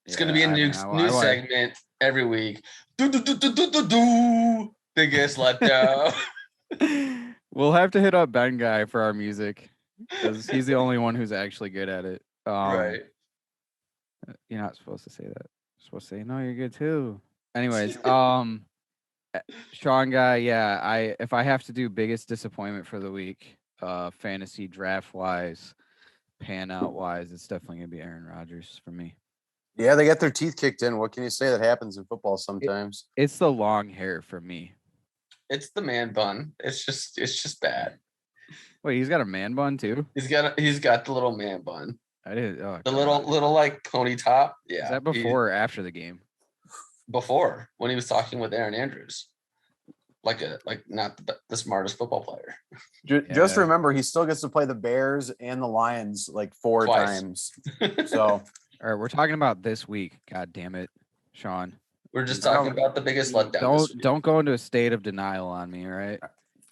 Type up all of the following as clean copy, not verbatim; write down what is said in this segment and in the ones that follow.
It's gonna be a new segment every week. Biggest letdown. We'll have to hit up Benguy for our music because he's the only one who's actually good at it. Right. You're not supposed to say that. You're supposed to say no. You're good too. Anyways, Sean guy, yeah. If I have to do biggest disappointment for the week, fantasy draft wise, pan out wise, it's definitely gonna be Aaron Rodgers for me. Yeah, they got their teeth kicked in. What can you say? That happens in football sometimes. It's the long hair for me. It's the man bun. It's just bad. Wait, he's got a man bun too? He's got the little man bun. I didn't. Oh, the little like pony top. Yeah. Is that before or after the game? Before, when he was talking with Aaron Andrews. Like not the smartest football player. Just remember, he still gets to play the Bears and the Lions like 4 times. So, all right, we're talking about this week. God damn it, Sean. We're just talking about the biggest letdown. Don't go into a state of denial on me. All right.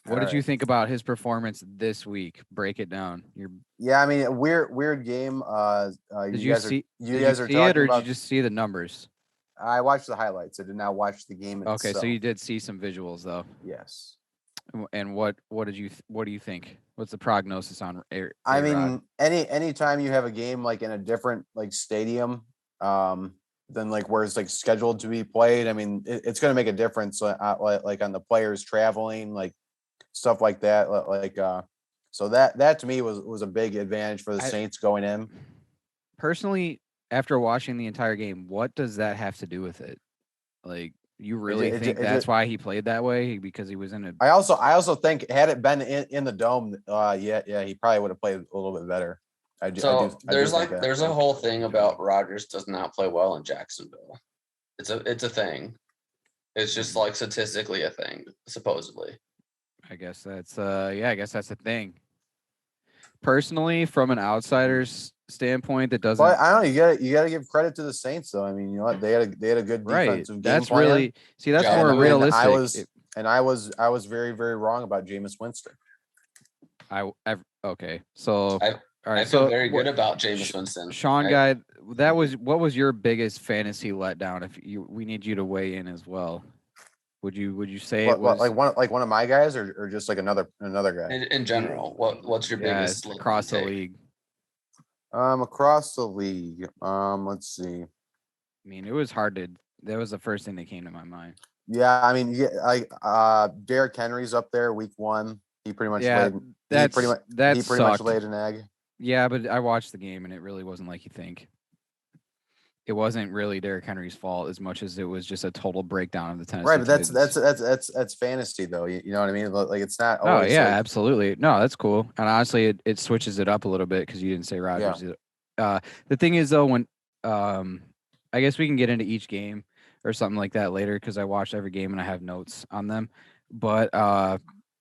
What did you think about his performance this week? Break it down. Yeah, I mean, a weird game. Did you see it, or did you just see the numbers? I watched the highlights. I did not watch the game itself. Okay, so you did see some visuals though. Yes. And what do you think? What's the prognosis on? I mean, anytime you have a game like in a different like stadium, than like where it's like scheduled to be played, I mean, it's going to make a difference. Like on the players traveling, like stuff like that. So that to me was a big advantage for the Saints going in. Personally, after watching the entire game, what does that have to do with it? Like, you really think that's why he played that way, because he was in a? I also think had it been in the dome, he probably would have played a little bit better. There's a whole thing about Rodgers does not play well in Jacksonville. It's a thing. It's just like statistically a thing, supposedly. I guess that's the thing. Personally, from an outsider's standpoint, that doesn't. But I don't know. You gotta give credit to the Saints, though. I mean, you know what? They had a good defensive game. That's plan. Really that's more realistic. I was very, very wrong about Jameis Winston. Okay. So I feel very good about Jameis Winston. Sean guy, what was your biggest fantasy letdown? We need you to weigh in as well. Would you say it was like one of my guys, or just like another guy? In general, what's your biggest across the league? Across the league. Let's see. I mean, it was hard to. That was the first thing that came to my mind. Yeah, I mean, Derrick Henry's up there, week 1. He pretty much laid an egg. Yeah, but I watched the game and it really wasn't like you think. It wasn't really Derrick Henry's fault as much as it was just a total breakdown of the Tennessee. Right, but that's fantasy though. You know what I mean? Like it's not. Oh yeah, absolutely. No, that's cool. And honestly, it switches it up a little bit because you didn't say Rodgers. Yeah. The thing is though, when I guess we can get into each game or something like that later because I watched every game and I have notes on them. But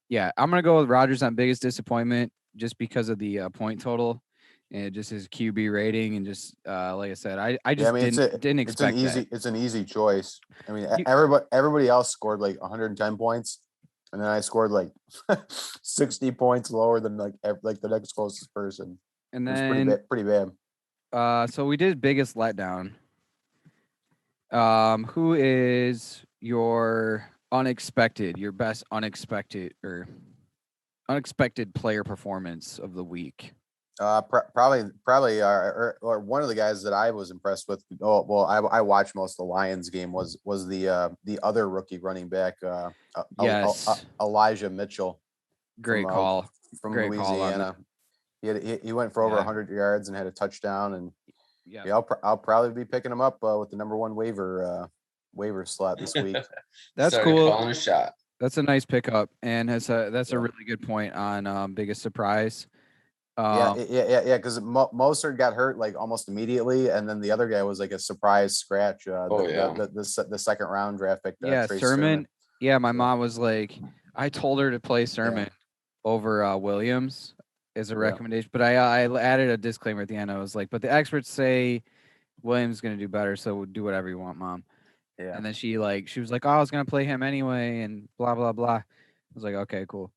yeah, I'm gonna go with Rodgers on biggest disappointment just because of the point total. And just his QB rating, and just like I said, I just didn't expect that. It's an easy choice. I mean, everybody else scored like 110 points, and then I scored like 60 points lower than like the next closest person. And then pretty bad. So we did biggest letdown. Who is your best unexpected player performance of the week? Probably or one of the guys that I was impressed with. I watched most of the Lions game was the other rookie running back, Elijah Mitchell. Great call from Louisiana. He went for over 100 yards and had a touchdown, and I'll probably be picking him up with the number 1 waiver slot this week. That's cool. Calling a shot. That's a nice pickup, and that's a really good point on biggest surprise. Because Mostert got hurt like almost immediately, and then the other guy was like a surprise scratch. The second round draft pick. Sermon. Yeah, my mom was like, I told her to play Sermon over Williams as a recommendation, but I added a disclaimer at the end. I was like, but the experts say Williams is going to do better, so do whatever you want, Mom. Yeah. And then she was like, oh, I was going to play him anyway, and blah blah blah. I was like, okay, cool.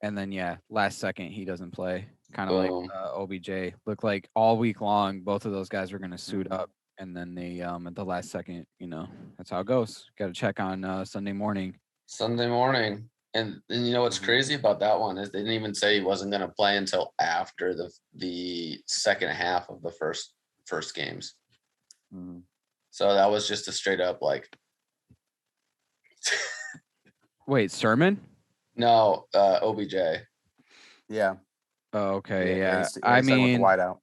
And then last second he doesn't play. Kind of like OBJ. Looked like all week long, both of those guys were going to suit up and then they at the last second, that's how it goes. Got to check on Sunday morning. Sunday morning. And you know what's crazy about that one is they didn't even say he wasn't going to play until after the second half of the first games. So that was just a straight up like. Wait, Sermon? No, OBJ. Yeah. Oh, okay. Yeah. I mean, wide out.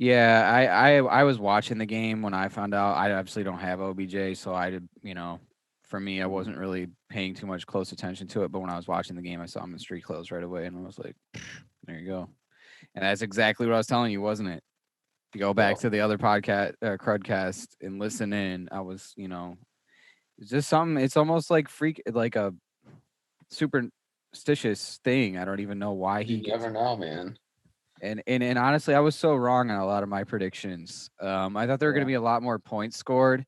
Yeah, I was watching the game when I found out. I obviously don't have OBJ, so I did, for me, I wasn't really paying too much close attention to it. But when I was watching the game, I saw him in street clothes right away, and I was like, there you go. And that's exactly what I was telling you, wasn't it? To go back to the other podcast, Crudcast, and listen in, I was, it's just something. It's almost like like a superstitious thing. I don't even know why he. You never know, man. And honestly, I was so wrong on a lot of my predictions. I thought there were going to be a lot more points scored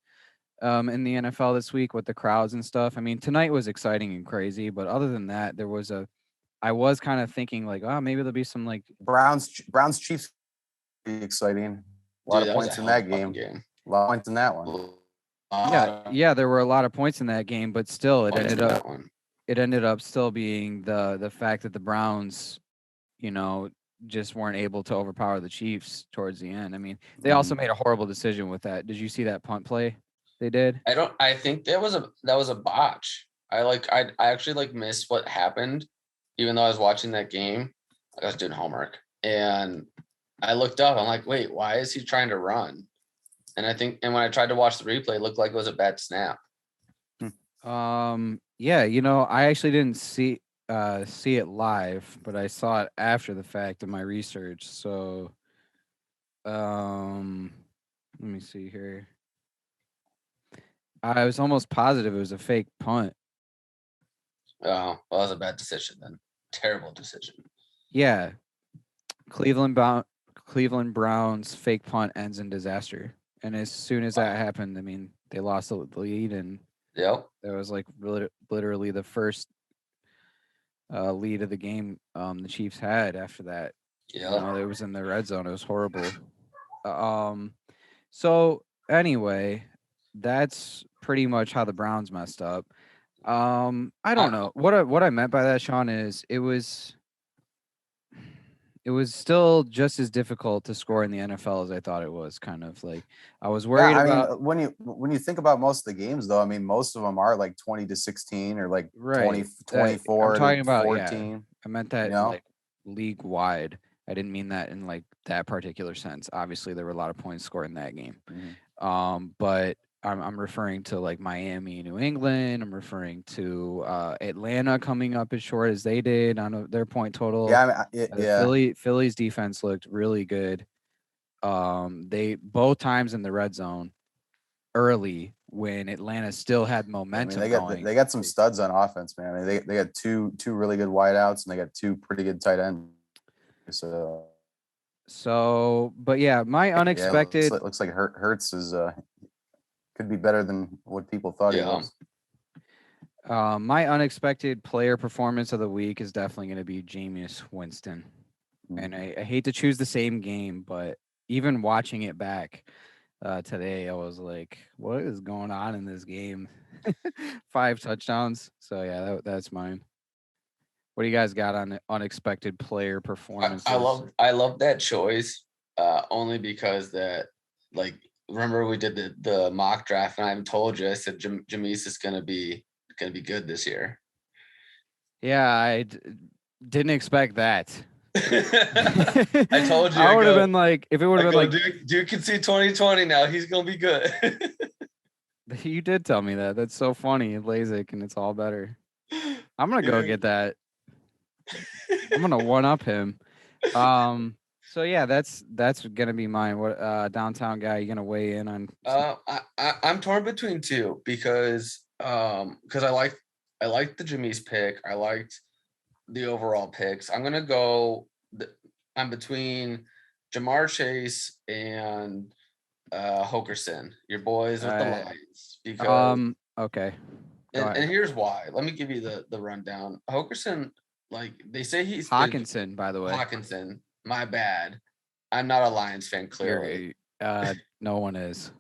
in the NFL this week with the crowds and stuff. I mean, tonight was exciting and crazy, but other than that, I was kind of thinking like, oh, maybe there'll be some like Browns Chiefs be exciting. A lot of points in that game. A lot of points in that one. Yeah, there were a lot of points in that game, but still, it ended up still being the fact that the Browns, just weren't able to overpower the Chiefs towards the end. I mean, they also made a horrible decision with that. Did you see that punt play they did? I think that was a botch. I actually missed what happened, even though I was watching that game. I was doing homework and I looked up. I'm like, wait, why is he trying to run? And when I tried to watch the replay, it looked like it was a bad snap. Yeah, I actually didn't see it live, but I saw it after the fact in my research. So let me see here. I was almost positive it was a fake punt. Oh, well, that was a bad decision then. Terrible decision. Yeah. Cleveland Browns fake punt ends in disaster. And as soon as that happened, I mean, they lost the lead, and that was like literally the first lead of the game the Chiefs had after that. Yeah. It was in the red zone. It was horrible. So anyway, that's pretty much how the Browns messed up. I don't know. What I meant by that, Sean, is it was still just as difficult to score in the NFL as I thought it was. Kind of like I was worried about. Mean, when you think about most of the games, though, I mean, most of them are like 20-16 or like 20, 24 I'm talking about 14. Yeah, I meant that like league wide. I didn't mean that in like that particular sense. Obviously, there were a lot of points scored in that game. But I'm referring to like Miami, New England. I'm referring to Atlanta coming up as short as they did on their point total. Yeah, Philly's defense looked really good. They both times in the red zone early when Atlanta still had momentum. They got some studs on offense, man. They got two really good wideouts, and they got two pretty good tight ends. So, but yeah, my unexpected looks like Hurts is could be better than what people thought he was. My unexpected player performance of the week is definitely going to be Jameis Winston. And I hate to choose the same game, but even watching it back today, I was like, what is going on in this game? 5 touchdowns. So yeah, that's mine. What do you guys got on unexpected player performances? I love that choice only because that, like, remember we did the mock draft and I told you, I said Jameis is gonna be good this year. Yeah, I didn't expect that. I told you. I would have been like, if it would have been like, Dude can see 2020 now. He's gonna be good. You did tell me that. That's so funny. LASIK and it's all better. I'm gonna go get that. I'm gonna one up him. So yeah, that's gonna be mine. What downtown guy you gonna weigh in on? I'm torn between two because I like the Jameis pick. I liked the overall picks. I'm gonna go. I'm between Jamar Chase and Hokerson, your boys with the Lions. Because okay. And here's why. Let me give you the rundown. Hokerson, like they say he's Hawkinson, by the way. Hawkinson, my bad. I'm not a Lions fan, clearly. No one is.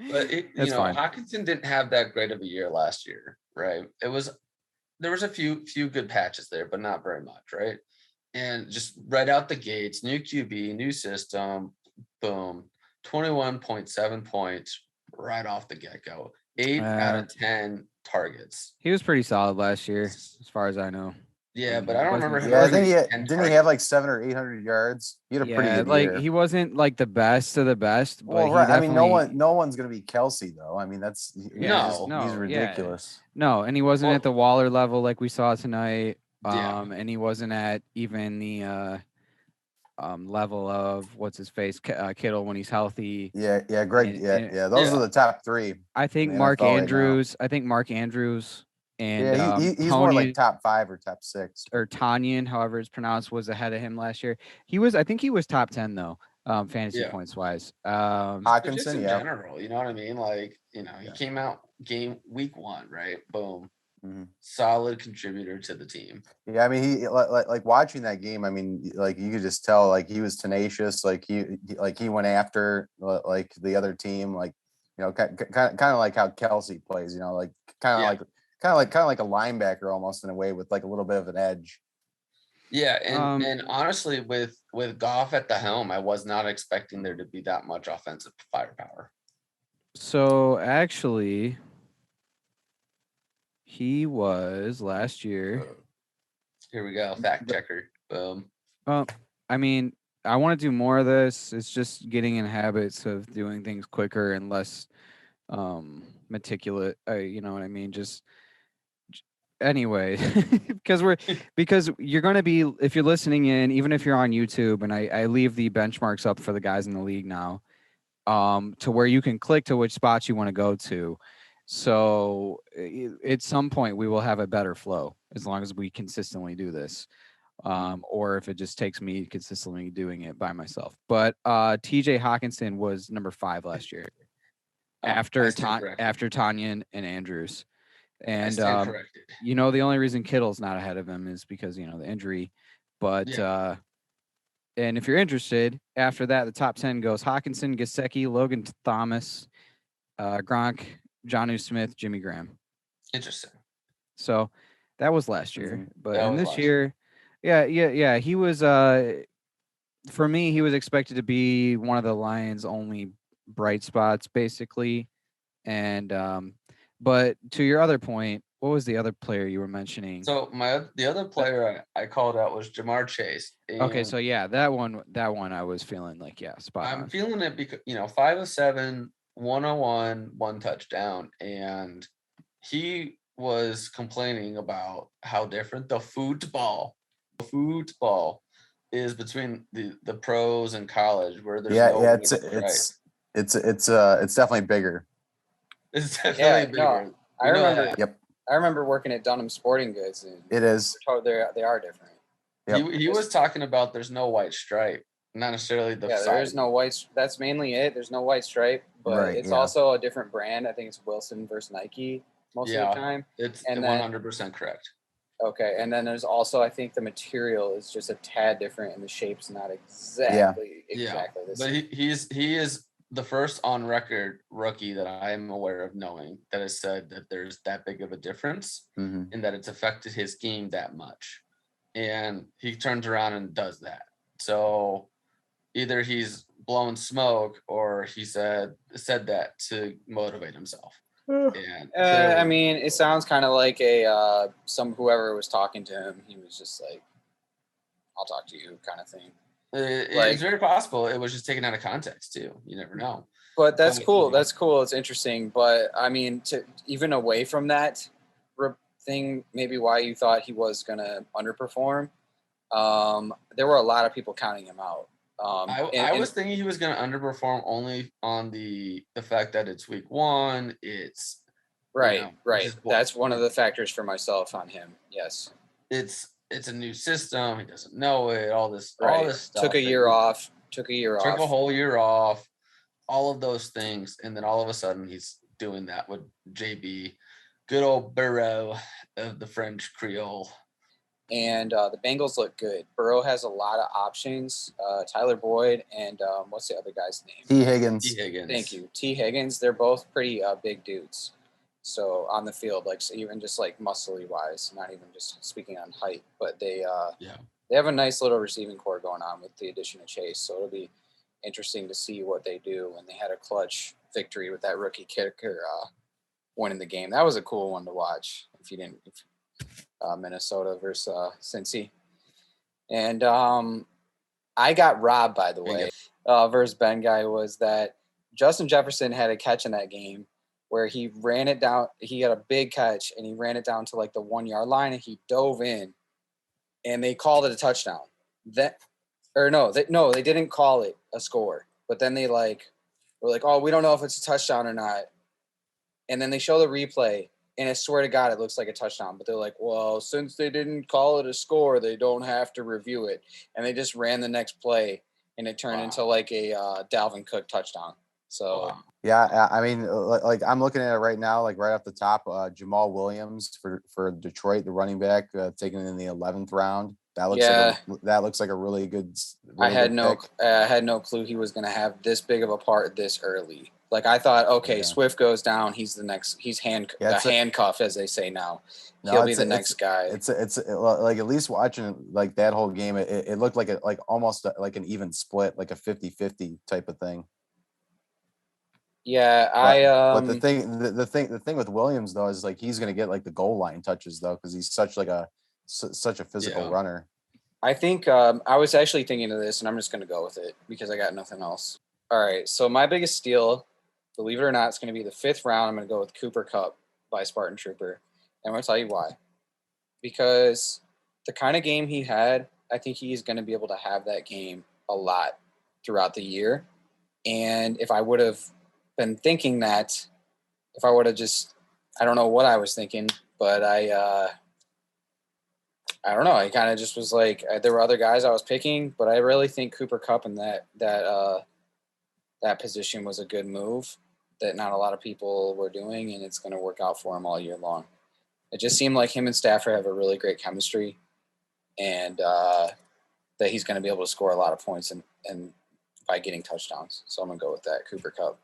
But you That's know, fine. Hawkinson didn't have that great of a year last year, right? There was a few good patches there, but not very much, right? And just right out the gates, new QB, new system, boom, 21.7 points right off the get-go. 8 out of 10 targets. He was pretty solid last year, as far as I know. Yeah, but I don't remember him. Yeah, I think having 10 didn't he have targets. like 700 or 800 yards? He had a pretty good like year. he wasn't like the best of the best, but Well, he right. I definitely, mean, no one's gonna be Kelsey though. I mean, he's ridiculous. No, and he wasn't Well- at the Waller level like we saw tonight. Yeah. And he wasn't at even the level of what's his face Kittle when he's healthy. Yeah, Greg. And- Those are the top three. I think in the Mark NFL right now. Andrews. I think Mark Andrews and Yeah, he's more like top 5 or top 6. or Tanyan, however it's pronounced, was ahead of him last year. I think he was top 10 though, fantasy points wise. Hawkinson, just in general, you know what I mean? Like, you know, he came out week 1, right? Boom. Solid contributor to the team. Yeah, I mean, he like watching that game. I mean, like you could just tell, like he was tenacious. Like he went after like the other team. Like, you know, kind of like how Kelsey plays. You know, like kind of like a linebacker almost in a way with like a little bit of an edge. Yeah, and honestly, with Goff at the helm, I was not expecting there to be that much offensive firepower. So actually, he was last year. Here we go, fact checker. Boom. Well, I mean, I want to do more of this. It's just getting in habits of doing things quicker and less meticulous. You know what I mean? Just anyway, because you're going to be, if you're listening in, even if you're on YouTube, and I leave the benchmarks up for the guys in the league now, to where you can click to which spots you want to go to. So at some point we will have a better flow as long as we consistently do this. Or if it just takes me consistently doing it by myself. But TJ Hawkinson was number 5 last year after Tanyan and Andrews. And you know, the only reason Kittle's not ahead of him is because, you know, the injury. But and if you're interested, after that, the top 10 goes Hawkinson, Gesicki, Logan Thomas, Gronk, Jonnu Smith, Jimmy Graham. Interesting. So that was last year. But in this year, year. he was for me, he was expected to be one of the Lions' only bright spots, basically. And but to your other point, what was the other player you were mentioning? So the other player I called out was Jamar Chase. Okay, so yeah, that one I was feeling like, spot on. I'm feeling it because, you know, 5 of 7, 101, 1 touchdown, and he was complaining about how different the football is between the pros and college, where there's it's definitely bigger. It's definitely bigger. No, I remember working at Dunham Sporting Goods, and it is. They are different. Yep. He was talking about there's no white stripe, not necessarily the there is no white. That's mainly it. There's no white stripe, but it's also a different brand. I think it's Wilson versus Nike most of the time. It's 100% correct. Okay, and then there's also, I think the material is just a tad different, and the shape's not exactly the same. But he is the first on record rookie that I'm aware of knowing that has said that there's that big of a difference and that it's affected his game that much. And he turns around and does that. So either he's blowing smoke or he said that to motivate himself. And I mean, it sounds kind of like whoever was talking to him, he was just like, I'll talk to you kind of thing. It's very possible it was just taken out of context too. You never know. But that's cool. That's cool. It's interesting. But I mean, even away from that thing, maybe why you thought he was going to underperform. There were a lot of people counting him out. I was thinking he was going to underperform only on the fact that it's week 1. It's right. That's one of the factors for myself on him. Yes. It's a new system. He doesn't know it. All this stuff. Took a year off. Took a whole year off. All of those things, and then all of a sudden he's doing that with JB, good old Burrow of the French Creole. And the Bengals look good. Burrow has a lot of options. Tyler Boyd and what's the other guy's name? T. Higgins. T. Higgins. Thank you. T. Higgins. They're both pretty big dudes. So on the field, like so even just like muscly wise, not even just speaking on height, but they have a nice little receiving core going on with the addition of Chase. So it'll be interesting to see what they do when they had a clutch victory with that rookie kicker winning the game. That was a cool one to watch. If you didn't. Minnesota versus Cincy. And I got robbed, by the way, versus Benguy was that Justin Jefferson had a catch in that game where he ran it down. He had a big catch, and he ran it down to like the 1 yard line, and he dove in, and they called it a touchdown. They didn't call it a score. But then they were like, oh, we don't know if it's a touchdown or not. And then they show the replay. And I swear to God, it looks like a touchdown. But they're like, well, since they didn't call it a score, they don't have to review it. And they just ran the next play, and it turned into like a Dalvin Cook touchdown. So, yeah, I mean, like I'm looking at it right now, like right off the top, Jamal Williams for Detroit, the running back, taken in the 11th round. That looks like a really good. I had no clue he was going to have this big of a part this early. Like I thought, okay, Swift goes down. He's the next. He's handcuffed, as they say now. He'll be the next guy. It's like at least watching like that whole game, it looked like almost like an even split, like a 50-50 type of thing. Yeah, but the thing with Williams though is like he's gonna get like the goal line touches though because he's such a physical runner. I think I was actually thinking of this, and I'm just gonna go with it because I got nothing else. All right, so my biggest steal, believe it or not, it's going to be the 5th round. I'm going to go with Cooper Kupp by Spartan Trooper. And I'm going to tell you why. Because the kind of game he had, I think he's going to be able to have that game a lot throughout the year. And if I would have been thinking that, if I would have I don't know what I was thinking, but I don't know. I kind of just was like, there were other guys I was picking, but I really think Cooper Kupp in that position was a good move that not a lot of people were doing, and it's going to work out for him all year long. It just seemed like him and Stafford have a really great chemistry, and that he's going to be able to score a lot of points and by getting touchdowns. So I'm going to go with that, Cooper Kupp.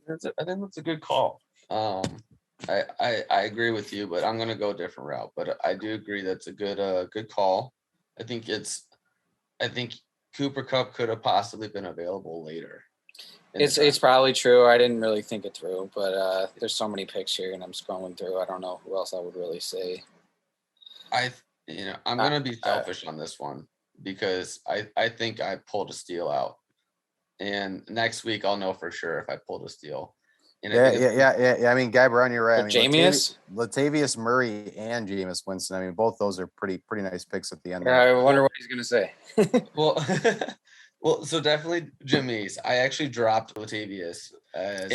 I think that's a good call. I agree with you, but I'm going to go a different route. But I do agree that's a good call. I think Cooper Kupp could have possibly been available later. It's probably true. I didn't really think it through, but there's so many picks here, and I'm scrolling through. I don't know who else I would really say. I'm gonna be selfish on this one because I think I pulled a steal out, and next week I'll know for sure if I pulled a steal. And I mean, Guy Brown, you're right. I mean, Latavius Murray and Jameis Winston. I mean, both those are pretty nice picks at the end. I wonder what he's gonna say. Well, so definitely Jameis. I actually dropped Latavius as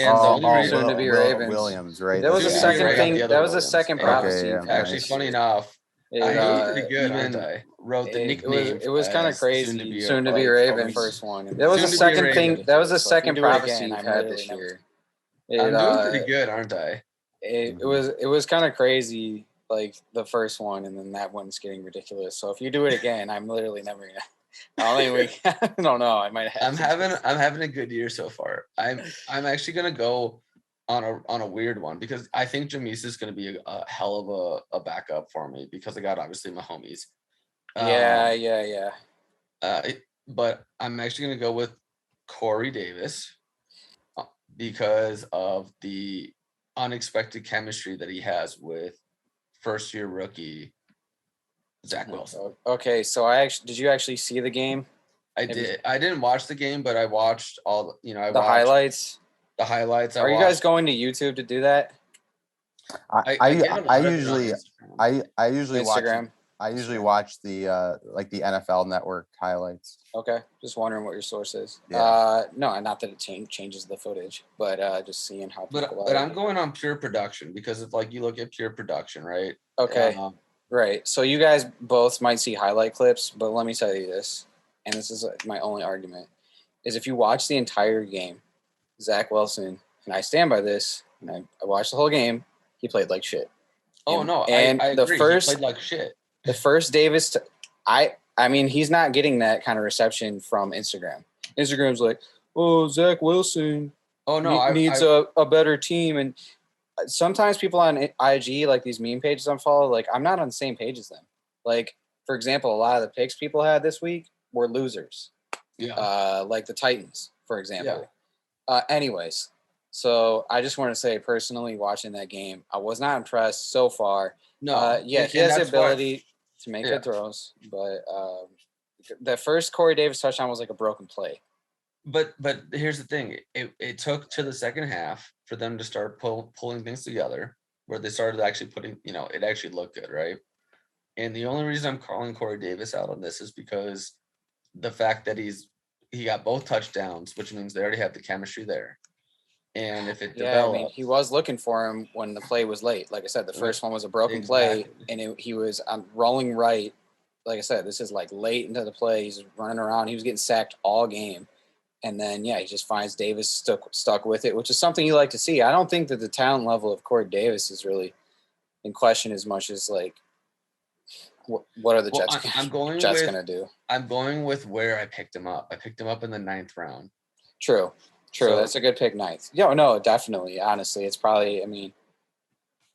soon to be Ravens. Williams, right? That was a second thing. That was a second prophecy. Actually, funny enough, I pretty good. I wrote the nickname. It was kind of crazy. Soon to be Ravens. First one. That was a second thing. That was a second prophecy I've had this year. I'm doing pretty good, aren't I? It was kind of crazy, like the first one, and then that one's getting ridiculous. So if you do it again, I'm literally never gonna. I don't know. I might have. I'm having a good year so far. I'm actually gonna go on a weird one because I think Jameis is gonna be a hell of a backup for me because I got obviously my homies. Yeah. But I'm actually gonna go with Corey Davis because of the unexpected chemistry that he has with first-year rookie Zach Wilson. Okay, so did you actually see the game? I did. I didn't watch the game, but I watched all. I watched highlights. The highlights. Are you guys going to YouTube to do that? I usually Instagram. I usually watch the like the NFL Network highlights. Okay, just wondering what your source is. Yeah. No, not that it changes the footage, but just seeing how. But I'm going on pure production because it's like you look at pure production, right? Okay. Right. So you guys both might see highlight clips, but let me tell you this, and this is my only argument, is if you watch the entire game, Zach Wilson, and I stand by this, and I watched the whole game, he played like shit. Oh, no. And I the agree. first, he played like shit. The first Davis, I mean, he's not getting that kind of reception from Instagram. Instagram's like, oh, Zach Wilson needs a better team. And sometimes people on IG, like these meme pages I'm following, like I'm not on the same page as them. Like, for example, a lot of the picks people had this week were losers. Yeah. Like the Titans, for example. Yeah. Anyways, so I just want to say personally, watching that game, I was not impressed so far. No. He has the ability to make good throws, but the first Corey Davis touchdown was like a broken play. But here's the thing. It took to the second half for them to start pulling things together, where they started actually putting, it actually looked good, right? And the only reason I'm calling Corey Davis out on this is because the fact that he got both touchdowns, which means they already have the chemistry there. And if it develops, I mean, he was looking for him when the play was late. Like I said, the first one was a broken play, and he was rolling right. Like I said, this is like late into the play. He's running around. He was getting sacked all game. And then, he just finds Davis stuck with it, which is something you like to see. I don't think that the talent level of Corey Davis is really in question as much as, like, what are the Jets going to do? I'm going with where I picked him up. I picked him up in the 9th round. True. So, that's a good pick, 9th. Yeah, no, definitely. Honestly, it's probably,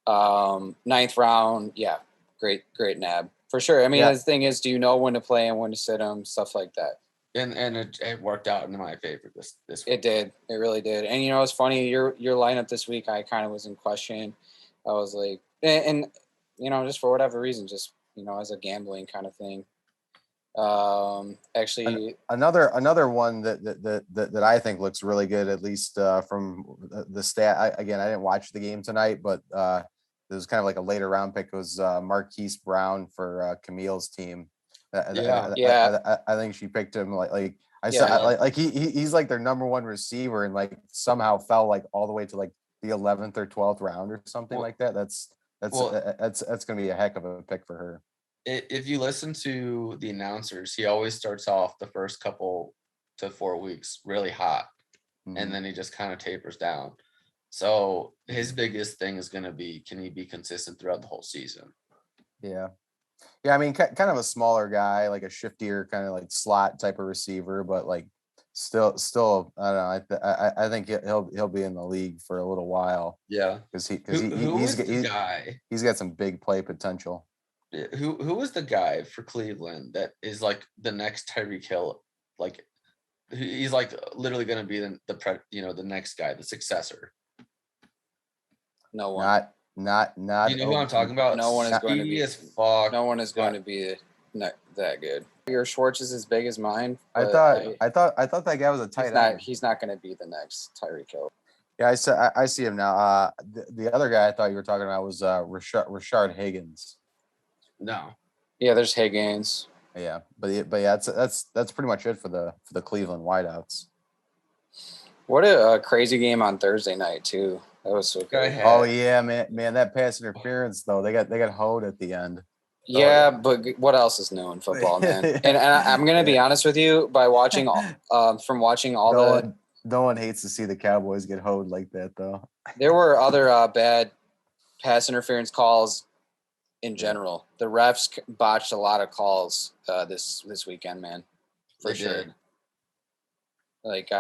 9th round. Yeah, great nab. For sure. The thing is, do you know when to play and when to sit him, stuff like that. And it worked out in my favor this week. It did. It really did. And it's funny, your lineup this week, I kind of was in question. I was like, and just for whatever reason, just as a gambling kind of thing. Actually, another one that I think looks really good, at least from the stat. I didn't watch the game tonight, but it was kind of like a later round pick. It was Marquise Brown for Camille's team. I think she picked him he's like their number one receiver, and like somehow fell like all the way to like the 11th or 12th round or something like that. That's gonna be a heck of a pick for her. If you listen to the announcers, he always starts off the first couple to 4 weeks really hot, and then he just kind of tapers down. So his biggest thing is going to be, can he be consistent throughout the whole season? Yeah, kind of a smaller guy, like a shiftier kind of like slot type of receiver, but like still, I don't know. I think he'll be in the league for a little while. Yeah, because he's got some big play potential. Who was the guy for Cleveland that is like the next Tyreek Hill? Like he's like literally going to be the next guy, the successor. No one. Not. You know who I'm talking about? No one is going to be as fuck. No one is going to be that good. Your Schwartz is as big as mine. I thought that guy was a tight end. He's not going to be the next Tyreek Hill. Yeah, I see him now. The other guy I thought you were talking about was Rashard Higgins. No. Yeah, there's Higgins. Yeah, but yeah, that's pretty much it for the Cleveland wideouts. What a crazy game on Thursday night too. That was so good. Oh yeah, man, that pass interference though. They got hoed at the end. Yeah, but what else is new in football, man? and I'm gonna be honest with you, by watching no one hates to see the Cowboys get hoed like that though. There were other bad pass interference calls in general. The refs botched a lot of calls this weekend, man. For sure. Like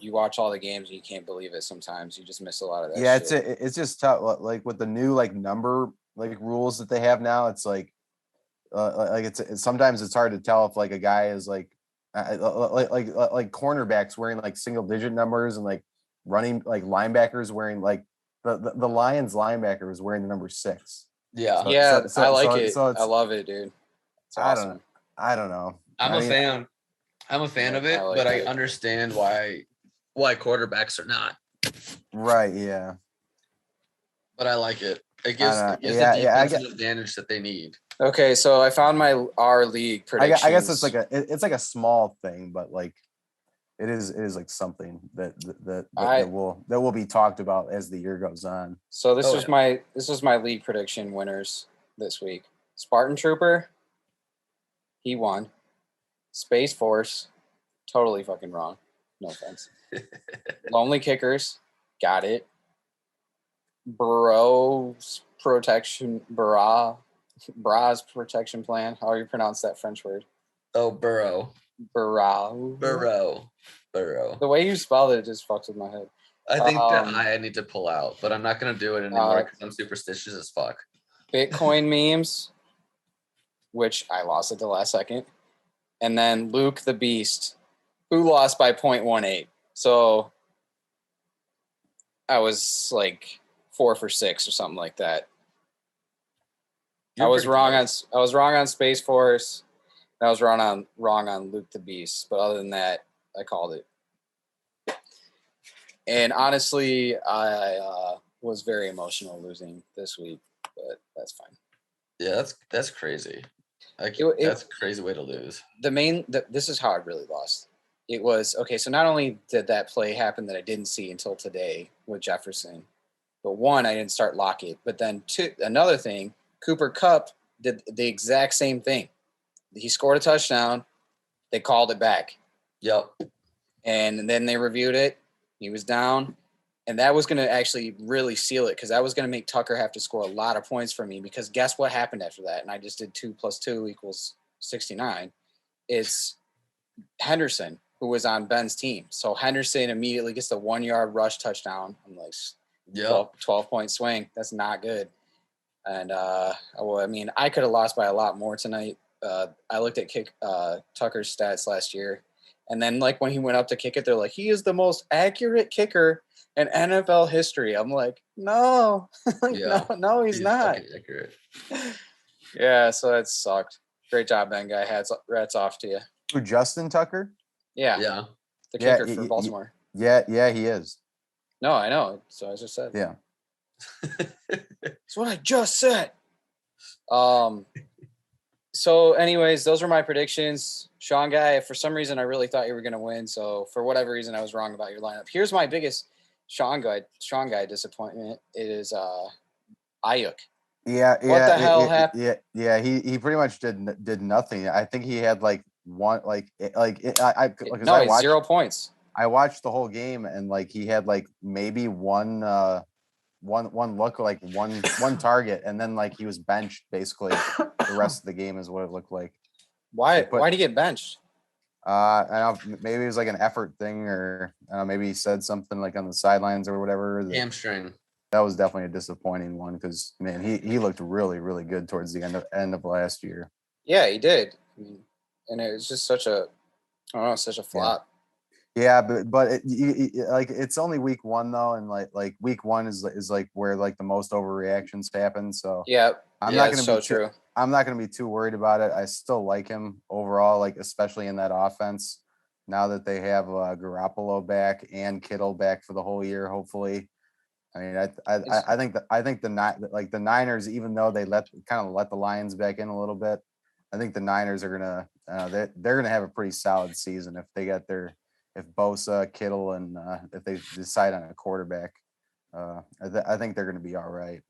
you watch all the games and you can't believe it. Sometimes you just miss a lot of that. Yeah, shit. it's just tough. Like with the new like number like rules that they have now, it's like it's sometimes it's hard to tell if like a guy is like cornerbacks wearing like single digit numbers and like running like linebackers wearing like the Lions linebacker was wearing the number 6. Yeah. I like it. I love it, dude. It's awesome. I don't know. I'm a fan of it, but I understand why quarterbacks are not. Right, yeah. But I like it. It gives the defense an advantage that they need. Okay, so I found our league predictions. I guess it's like a small thing, but like it is like something that will be talked about as the year goes on. So this was my league prediction winners this week. Spartan Trooper, he won. Space Force, totally fucking wrong. No offense. Lonely Kickers, got it. Burreuax Protection, Bras protection plan. How do you pronounce that French word? Oh, Burrow. Burreuax. Burrow. The way you spelled it just fucks with my head. I think that I need to pull out, but I'm not going to do it anymore because I'm superstitious as fuck. Bitcoin memes, which I lost at the last second. And then Luke the Beast, who lost by 0.18. So I was like 4 for 6 or something like that. I was wrong on Space Force. I was wrong on Luke the Beast. But other than that, I called it. And honestly, I was very emotional losing this week, but that's fine. Yeah, that's crazy. That's a crazy way to lose. This is how I really lost. It was, okay, so not only did that play happen that I didn't see until today with Jefferson, but one, I didn't start Lockett. But then two, another thing, Cooper Kupp did the exact same thing. He scored a touchdown. They called it back. Yep. And then they reviewed it. He was down. And that was going to actually really seal it because that was going to make Tucker have to score a lot of points for me because guess what happened after that? And I just did 2 + 2 = 69. It's Henderson, who was on Ben's team. So Henderson immediately gets the 1-yard rush touchdown. I'm like, 12-point swing. That's not good. And, well, I mean, I could have lost by a lot more tonight. I looked at Tucker's stats last year. And then, like, when he went up to kick it, they're like, he is the most accurate kicker in NFL history. I'm like, no, no, he's not. Accurate. Yeah, so that sucked. Great job, Benguy. Hats off to you. Who, Justin Tucker? Yeah. The kicker for Baltimore. Yeah, he is. No, I know. So I just said. Yeah. That's what I just said. So anyways, those were my predictions. Sean Guy, for some reason, I really thought you were going to win. So for whatever reason, I was wrong about your lineup. Here's my biggest Sean Guy disappointment. It is Ayyyyys. Yeah. What the hell happened? Yeah. He pretty much did nothing. I think he had like one, I watched 0 points. I watched the whole game and like he had like maybe one look, like one target, and then like he was benched basically the rest of the game is what it looked like. Why did he get benched? I don't know, maybe it was like an effort thing, or maybe he said something like on the sidelines or whatever. Hamstring. That was definitely a disappointing one because man, he looked really, really good towards the end of last year. Yeah, he did. And it was just such a flop. Yeah, but it's only week 1 though, and like week 1 is like where like the most overreactions happen. So yeah, I'm not gonna be too worried about it. I still like him overall, like especially in that offense. Now that they have Garoppolo back and Kittle back for the whole year, hopefully. I mean, I think the Niners, even though they let the Lions back in a little bit, I think the Niners are gonna they're gonna have a pretty solid season if they get if Bosa, Kittle, and if they decide on a quarterback. I think they're gonna be all right.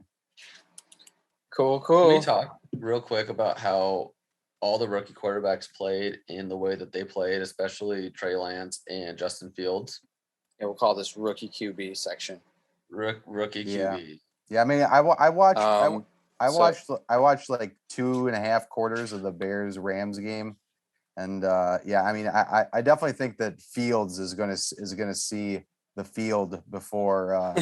Cool. Can we talk real quick about how all the rookie quarterbacks played in the way that they played, especially Trey Lance and Justin Fields? Yeah, we'll call this rookie QB section. Rookie QB. Yeah, I mean, I watched like 2.5 quarters of the Bears-Rams game, and yeah, I mean, I definitely think that Fields is gonna see the field before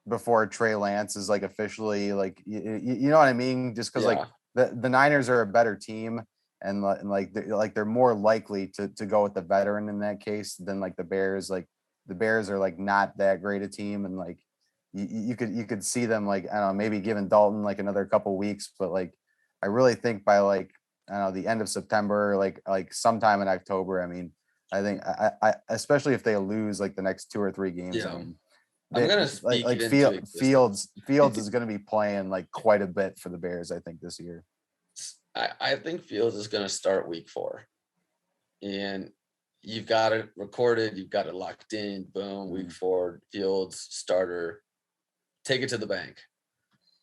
before Trey Lance is like officially like you know what I mean? Just because like the Niners are a better team, and they're more likely to go with the veteran in that case than like the Bears. Like the Bears are like not that great a team, and like you could see them like, I don't know, maybe giving Dalton like another couple weeks, but like I really think by like, I don't know, the end of September, like sometime in October, I mean, I think I especially if they lose like the next 2 or 3 games, Yeah. I mean, I'm gonna speak like Fields is going to be playing like quite a bit for the Bears, I think, this year. I think Fields is going to start week 4, and you've got it recorded, you've got it locked in. Boom, week 4, Fields starter. Take it to the bank.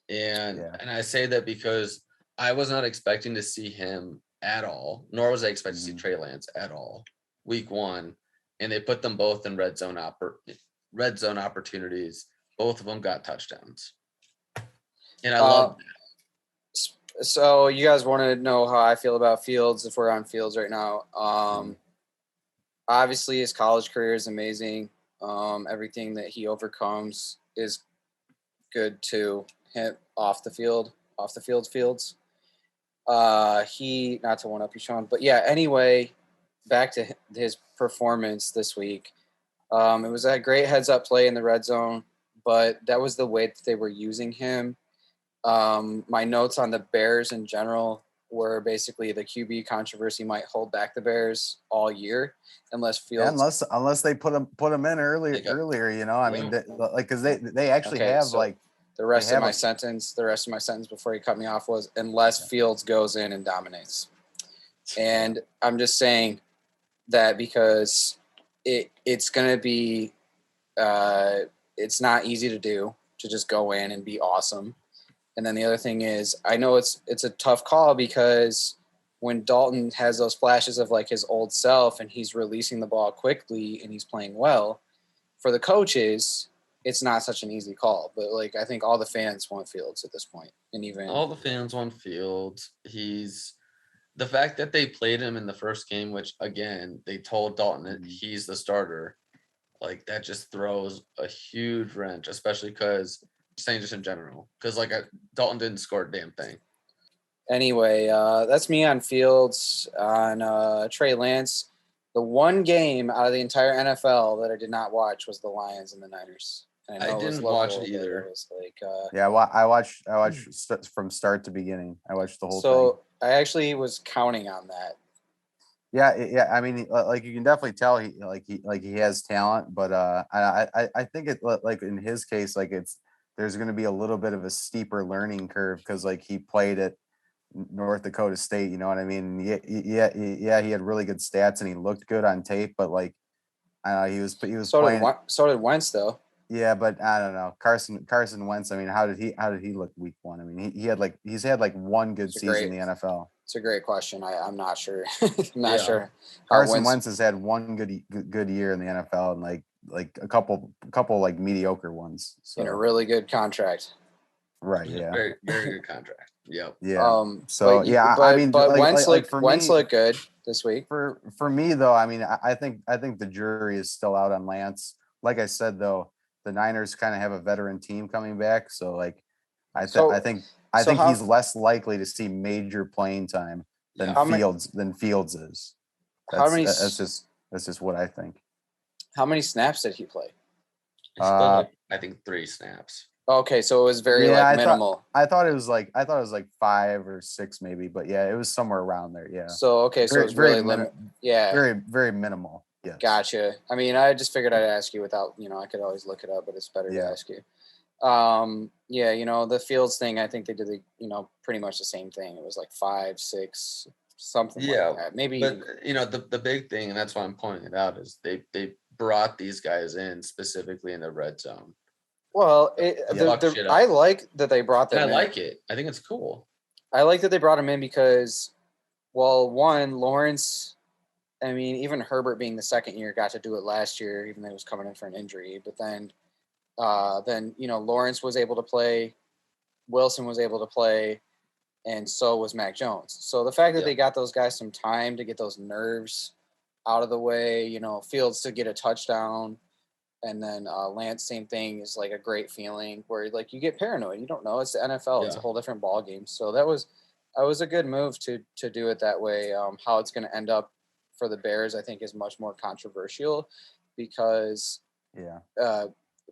And I say that because I was not expecting to see him at all, nor was I expecting to see Trey Lance at all week 1, and they put them both in red zone opportunities. Both of them got touchdowns, and I love that. So you guys want to know how I feel about Fields if we're on Fields right now. Obviously his college career is amazing. Everything that he overcomes is good to him off the field fields. He, not to one up you, Sean, but yeah, anyway, back to his performance this week. It was a great heads up play in the red zone, but that was the way that they were using him. My notes on the Bears in general were basically the QB controversy might hold back the Bears all year unless Fields. Unless they put him in earlier, you know. I mean, because they actually have so like the rest of my sentence before he cut me off was unless Fields goes in and dominates. And I'm just saying that because it's going to be it's not easy to do to just go in and be awesome. And then the other thing is, I know it's a tough call because when Dalton has those flashes of like his old self and he's releasing the ball quickly and he's playing well, for the coaches, it's not such an easy call. But like I think all the fans want Fields at this point, and even all the fans want Fields. He's the fact that they played him in the first game, which again they told Dalton that he's the starter. Like that just throws a huge wrench, especially because saying just in general, because like Dalton didn't score a damn thing. Anyway, that's me on Fields. On Trey Lance, the one game out of the entire NFL that I did not watch was the Lions and the Niners. And I didn't watch it either. It was like, I watched from start to beginning. I watched the whole thing. So I actually was counting on that. Yeah. I mean, like you can definitely tell he has talent, but I think it like in his case, like there's going to be a little bit of a steeper learning curve because like he played at North Dakota State, you know what I mean? Yeah, he had really good stats and he looked good on tape, but like he was so playing. So did Wentz though. Yeah, but I don't know. Carson Wentz, I mean, how did he look week one? I mean, he's had like one good season in the NFL. It's a great question. I'm not sure. I'm not sure. Carson Wentz has had one good year in the NFL and like a couple like mediocre ones. So in a really good contract. Right. Yeah. Very, very good contract. Yep. Yeah. I mean, but Wentz looked good this week. For me though, I mean, I think the jury is still out on Lance. Like I said though, the Niners kind of have a veteran team coming back, so like I think he's less likely to see major playing time than Fields is. That's just what I think. How many snaps did he play? I think 3 snaps. Okay, so it was very minimal. I thought it was like 5 or 6 maybe, but yeah, it was somewhere around there. Yeah. So so it's really limited. Yeah. Very, very minimal. Yes. Gotcha. I mean, I just figured I'd ask you without, I could always look it up, but it's better to ask you. The Fields thing, I think they did pretty much the same thing. It was like 5, 6, something like that. Maybe. But the big thing, and that's why I'm pointing it out, is they brought these guys in specifically in the red zone. Well, I like that they brought them in. I like it. I think it's cool. I like that they brought him in because, well, one, Lawrence, I mean, even Herbert being the second year got to do it last year, even though he was coming in for an injury. But then Lawrence was able to play, Wilson was able to play, and so was Mac Jones. So the fact that they got those guys some time to get those nerves out of the way, Fields to get a touchdown, and then Lance, same thing, is like a great feeling where like you get paranoid. You don't know. It's the NFL. It's a whole different ball game. So that was a good move to do it that way. How it's going to end up for the Bears, I think, is much more controversial because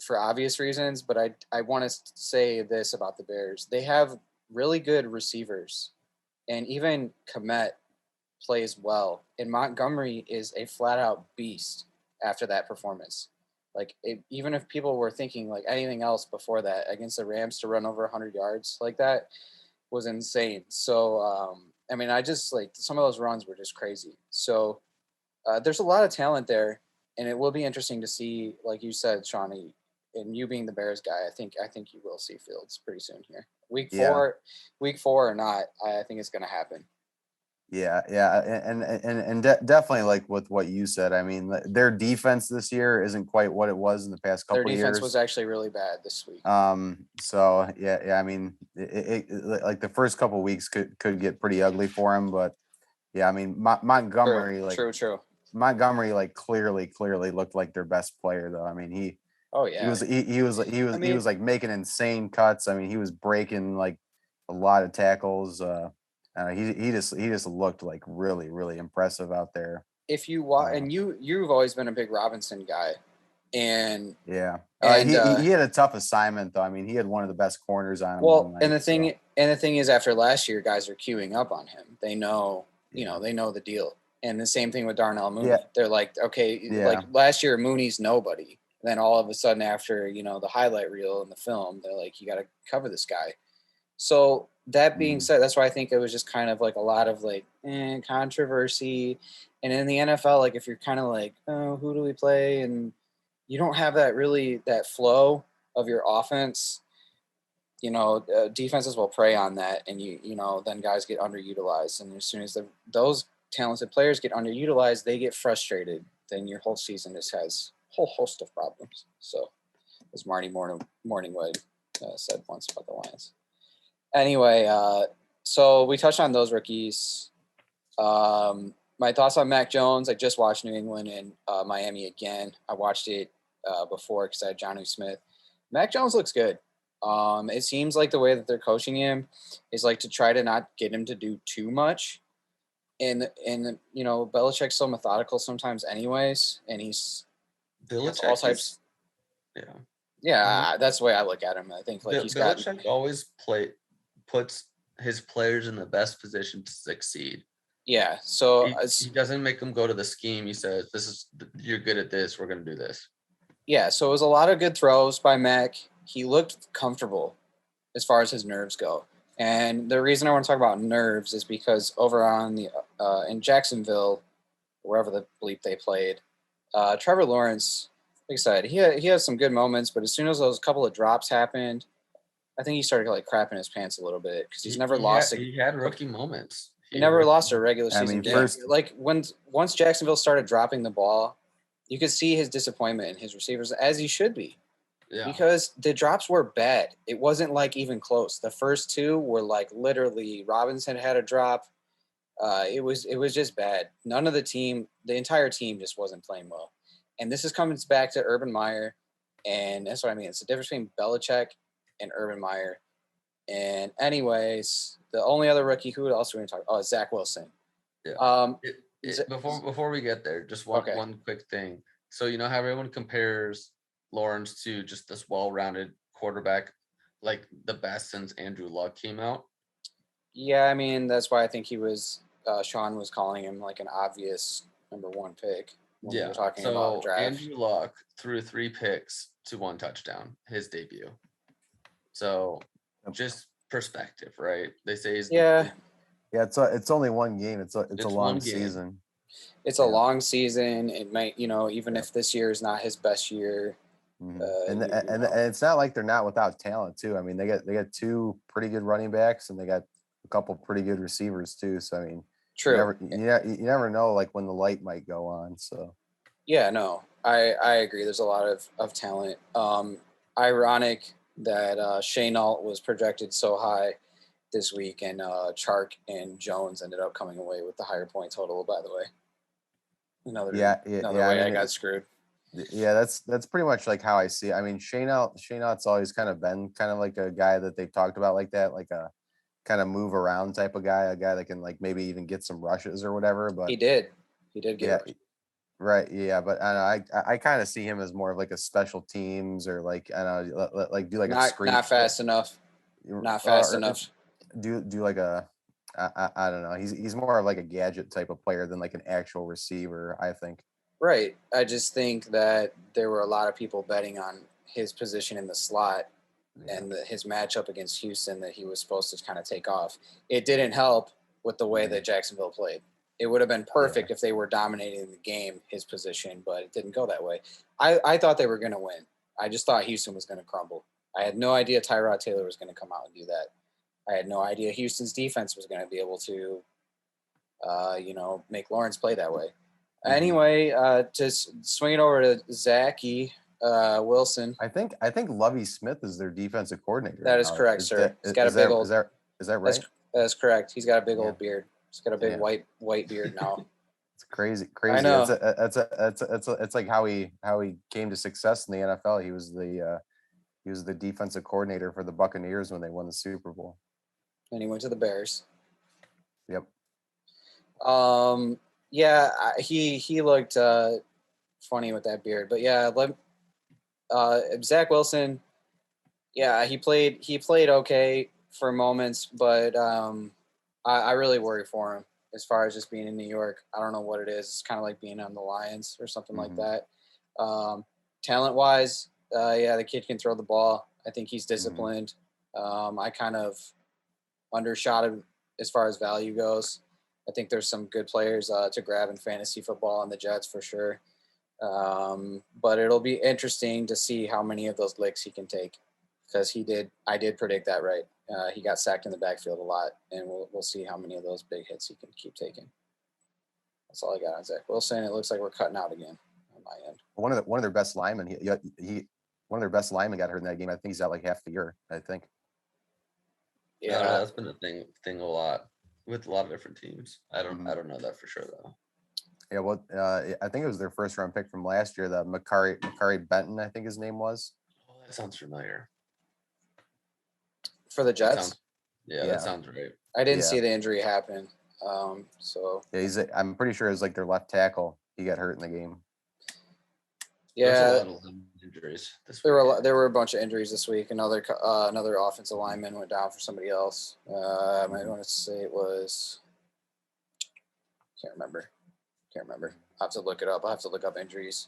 for obvious reasons. But I want to say this about the Bears. They have really good receivers, and even Kmet plays well. And Montgomery is a flat out beast after that performance. Like even if people were thinking like anything else before that against the Rams to run over 100 yards like that was insane. So, I mean, I just like some of those runs were just crazy. So there's a lot of talent there, and it will be interesting to see, like you said, Shawnee, and you being the Bears guy, I think you will see Fields pretty soon here. Week 4 or not, I think it's going to happen. Yeah, definitely like with what you said. I mean, their defense this year isn't quite what it was in the past couple Their years. defense was actually really bad this week. So yeah. I mean, like the first couple weeks could get pretty ugly for him, but yeah, I mean, Montgomery, True. Montgomery, like clearly looked like their best player though. I mean, he was like making insane cuts. I mean, he was breaking like a lot of tackles. He just looked like really impressive out there. If you watch, and you've always been a big Robinson guy, and he had a tough assignment though. I mean, he had one of the best corners on him. Well, and the thing is, after last year, guys are queuing up on him. They know, they know the deal. And the same thing with Darnell Mooney. Yeah. They're like, okay, like last year, Mooney's nobody. And then all of a sudden, after the highlight reel and the film, they're like, you got to cover this guy. So that being said, that's why I think it was just kind of like a lot of like controversy. And in the NFL, like if you're kind of like, oh, who do we play? And you don't have that flow of your offense, defenses will prey on that. And then guys get underutilized. And as soon as those talented players get underutilized, they get frustrated. Then your whole season just has a whole host of problems. So as Marty Morningwood said once about the Lions. Anyway, so we touched on those rookies. My thoughts on Mac Jones. I just watched New England and Miami again. I watched it before because I had Jonnu Smith. Mac Jones looks good. It seems like the way that they're coaching him is like to try to not get him to do too much. And Belichick's so methodical sometimes anyways. And he's all types. Yeah, that's the way I look at him. I think like Belichick always puts his players in the best position to succeed. Yeah, so he doesn't make them go to the scheme. He says, you're good at this. We're going to do this. Yeah, so it was a lot of good throws by Mac. He looked comfortable as far as his nerves go. And the reason I want to talk about nerves is because over on in Jacksonville, wherever the bleep they played, Trevor Lawrence, like I said, he has some good moments, but as soon as those couple of drops happened, I think he started like crapping his pants a little bit because he's never lost. He had rookie moments. He never lost a regular season game. Like once Jacksonville started dropping the ball, you could see his disappointment in his receivers, as he should be. Yeah. Because the drops were bad. It wasn't like even close. The first two were like literally Robinson had a drop. It was just bad. The entire team just wasn't playing well. And this is coming back to Urban Meyer. And that's what I mean. It's the difference between Belichick and Urban Meyer. And anyways, the only other rookie, who else are we going to talk about? Oh, Zach Wilson. Yeah. Before we get there, just one quick thing. So how everyone compares Lawrence to just this well-rounded quarterback, like the best since Andrew Luck came out? Yeah, I mean, that's why I think he was Sean was calling him like an obvious number one pick when we were talking about the draft. Andrew Luck threw 3 picks to 1 touchdown, his debut. So just perspective, right? They say it's only one game. It's a long season. It's a long season. It might, even if this year is not his best year. And it's not like they're not without talent too. I mean, they got 2 pretty good running backs and they got a couple pretty good receivers too. So I mean, true. You never know like when the light might go on. So yeah, no, I agree. There's a lot of talent. Ironic that Chenault was projected so high this week, and Chark and Jones ended up coming away with the higher point total. By the way, another way I got screwed. Yeah, that's pretty much like how I see it. I mean, Chenault's always kind of been kind of like a guy that they've talked about like that, like a kind of move around type of guy, a guy that can like maybe even get some rushes or whatever. But he did get right. Yeah, but I kind of see him as more of like a special teams or like I don't know, like do like a screen. Not fast enough. Not fast enough. Do like a I don't know. He's more of like a gadget type of player than like an actual receiver, I think. Right. I just think that there were a lot of people betting on his position in the slot and his matchup against Houston that he was supposed to kind of take off. It didn't help with the way that Jacksonville played. It would have been perfect if they were dominating the game, his position, but it didn't go that way. I thought they were going to win. I just thought Houston was going to crumble. I had no idea Tyrod Taylor was going to come out and do that. I had no idea Houston's defense was going to be able to make Lawrence play that way. Mhm. Anyway, to swing it over to Zachy Wilson. I think Lovie Smith is their defensive coordinator. That is now. correct, sir. He's got a big old. Is that right? That's correct. He's got a big Yeah. old beard. He's got a big Damn. white beard now. It's crazy. I know. It's like how he came to success in the NFL. He was the defensive coordinator for the Buccaneers when they won the Super Bowl. And he went to the Bears. Yep. Yeah, he looked funny with that beard, but yeah, Zach Wilson. Yeah, he played okay for moments, but I really worry for him as far as just being in New York. I don't know what it is. It's kind of like being on the Lions or something like that. Talent-wise, yeah, the kid can throw the ball. I think he's disciplined. I kind of undershot him as far as value goes. I think there's some good players to grab in fantasy football on the Jets for sure. But it'll be interesting to see how many of those licks he can take, because I did predict that right. He got sacked in the backfield a lot, and we'll see how many of those big hits he can keep taking. That's all I got on Zach Wilson. It looks like we're cutting out again on my end. One of their best linemen, one of their best linemen got hurt in that game. I think he's out like half the year. I think. Yeah, that's been a thing a lot with a lot of different teams. I don't know that for sure though. Yeah, well, I think it was their first round pick from last year. The Makari Benton, I think his name was. Oh, that sounds familiar. For the Jets? That sounds right. I didn't see the injury happen. So yeah, I'm pretty sure it was like their left tackle. He got hurt in the game. Yeah, there's a lot of injuries this week. There were a bunch of injuries this week. Another offensive lineman went down for somebody else. I might want to say it was. Can't remember. I'll have to look it up. I'll have to look up injuries.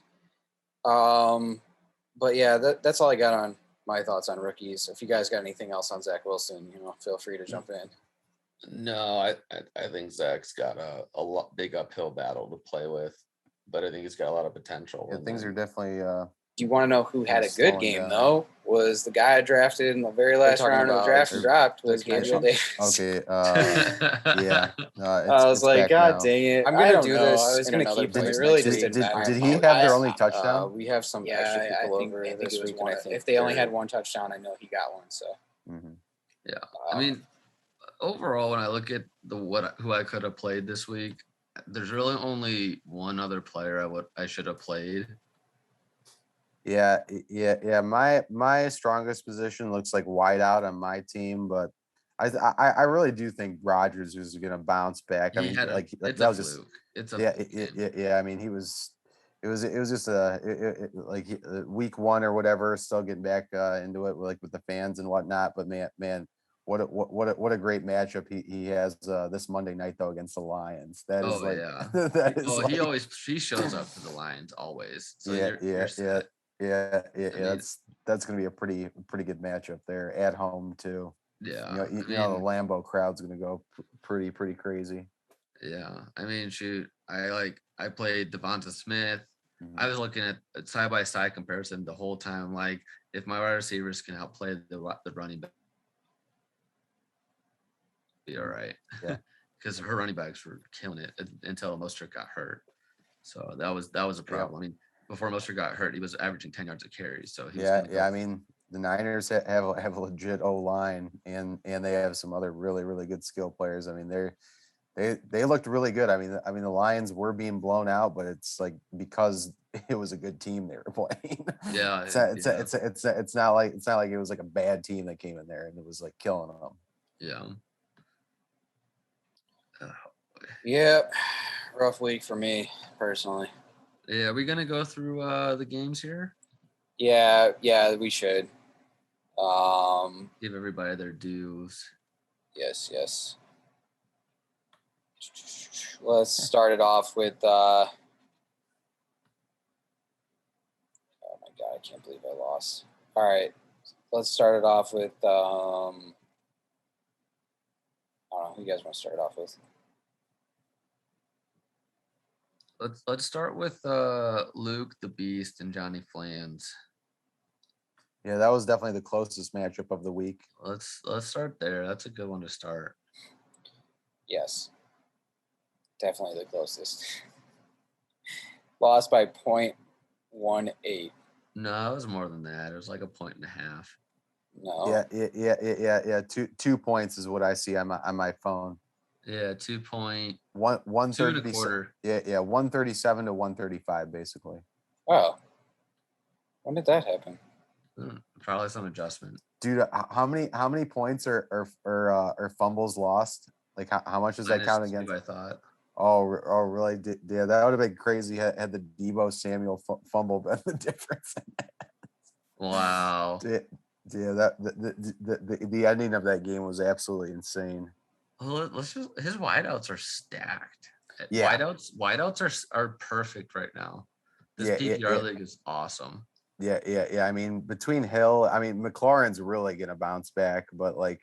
But yeah, that's all I got on my thoughts on rookies. If you guys got anything else on Zach Wilson, feel free to jump in. No, I think Zach's got a big uphill battle to play with, but I think he's got a lot of potential. Yeah, things are definitely. Do you want to know who had a good game though? Was the guy I drafted in the very last round of the draft dropped was Gabriel Davis. Okay. Yeah. I was like, God dang it! I'm gonna do this. I was gonna keep it. It really just didn't matter. Did he have their only touchdown? We have some extra people over this week, and I think if they only had one touchdown, I know he got one. So. Yeah, I mean, overall, when I look at who I could have played this week, there's really only one other player I should have played. Yeah. My strongest position looks like wide out on my team, but I really do think Rodgers is going to bounce back. I mean, that was just yeah. I mean, it was just like week one or whatever, still getting back into it with the fans and whatnot. But man, what a great matchup he has this Monday night though against the Lions. That is that is he shows up to the Lions always. So yeah. That's going to be a pretty good matchup there at home too. Yeah, the Lambeau crowd's going to go pretty crazy. Yeah, I mean, shoot, I played Devonta Smith. I was looking at a side by side comparison the whole time. Like, if my wide receivers can help play the running back, be all right. Yeah, because her running backs were killing it until Mostert got hurt. So that was a problem. I mean, before Mostert got hurt, he was averaging 10 yards a carry. So I mean, the Niners have a legit O-line, and they have some other really good skill players. I mean, they looked really good. I mean the Lions were being blown out, but it's like because it was a good team they were playing. Yeah, it's not like it was like a bad team that came in there and it was like killing them. Yeah. Yeah, rough week for me personally. Yeah, are we gonna go through the games here? Yeah, we should. Give everybody their dues. Yes. Let's start it off with. Oh my God, I can't believe I lost. All right, let's start it off with. I don't know who you guys want to start it off with. Let's start with Luke the Beast and Johnny Flans. Yeah, that was definitely the closest matchup of the week. Let's start there. That's a good one to start. Yes. Definitely the closest. Lost by 0.18. No, it was more than that. It was like 1.5. No. Yeah. 2 points is what I see on my phone. Yeah, 2.2 130. and a quarter. Yeah, 137 to 135, basically. Oh. When did that happen? Probably some adjustment. Dude, how many points are fumbles lost? Like how much does that count -2, against? I thought. Oh, really? Yeah, that would have been crazy had the Debo Samuel fumble been the difference. Wow. Yeah, that the ending of that game was absolutely insane. Well, his wideouts are stacked. Yeah. Wideouts are perfect right now. This Yeah, PPR league is awesome. Yeah. I mean, between Hill, McLaurin's really gonna bounce back, but like,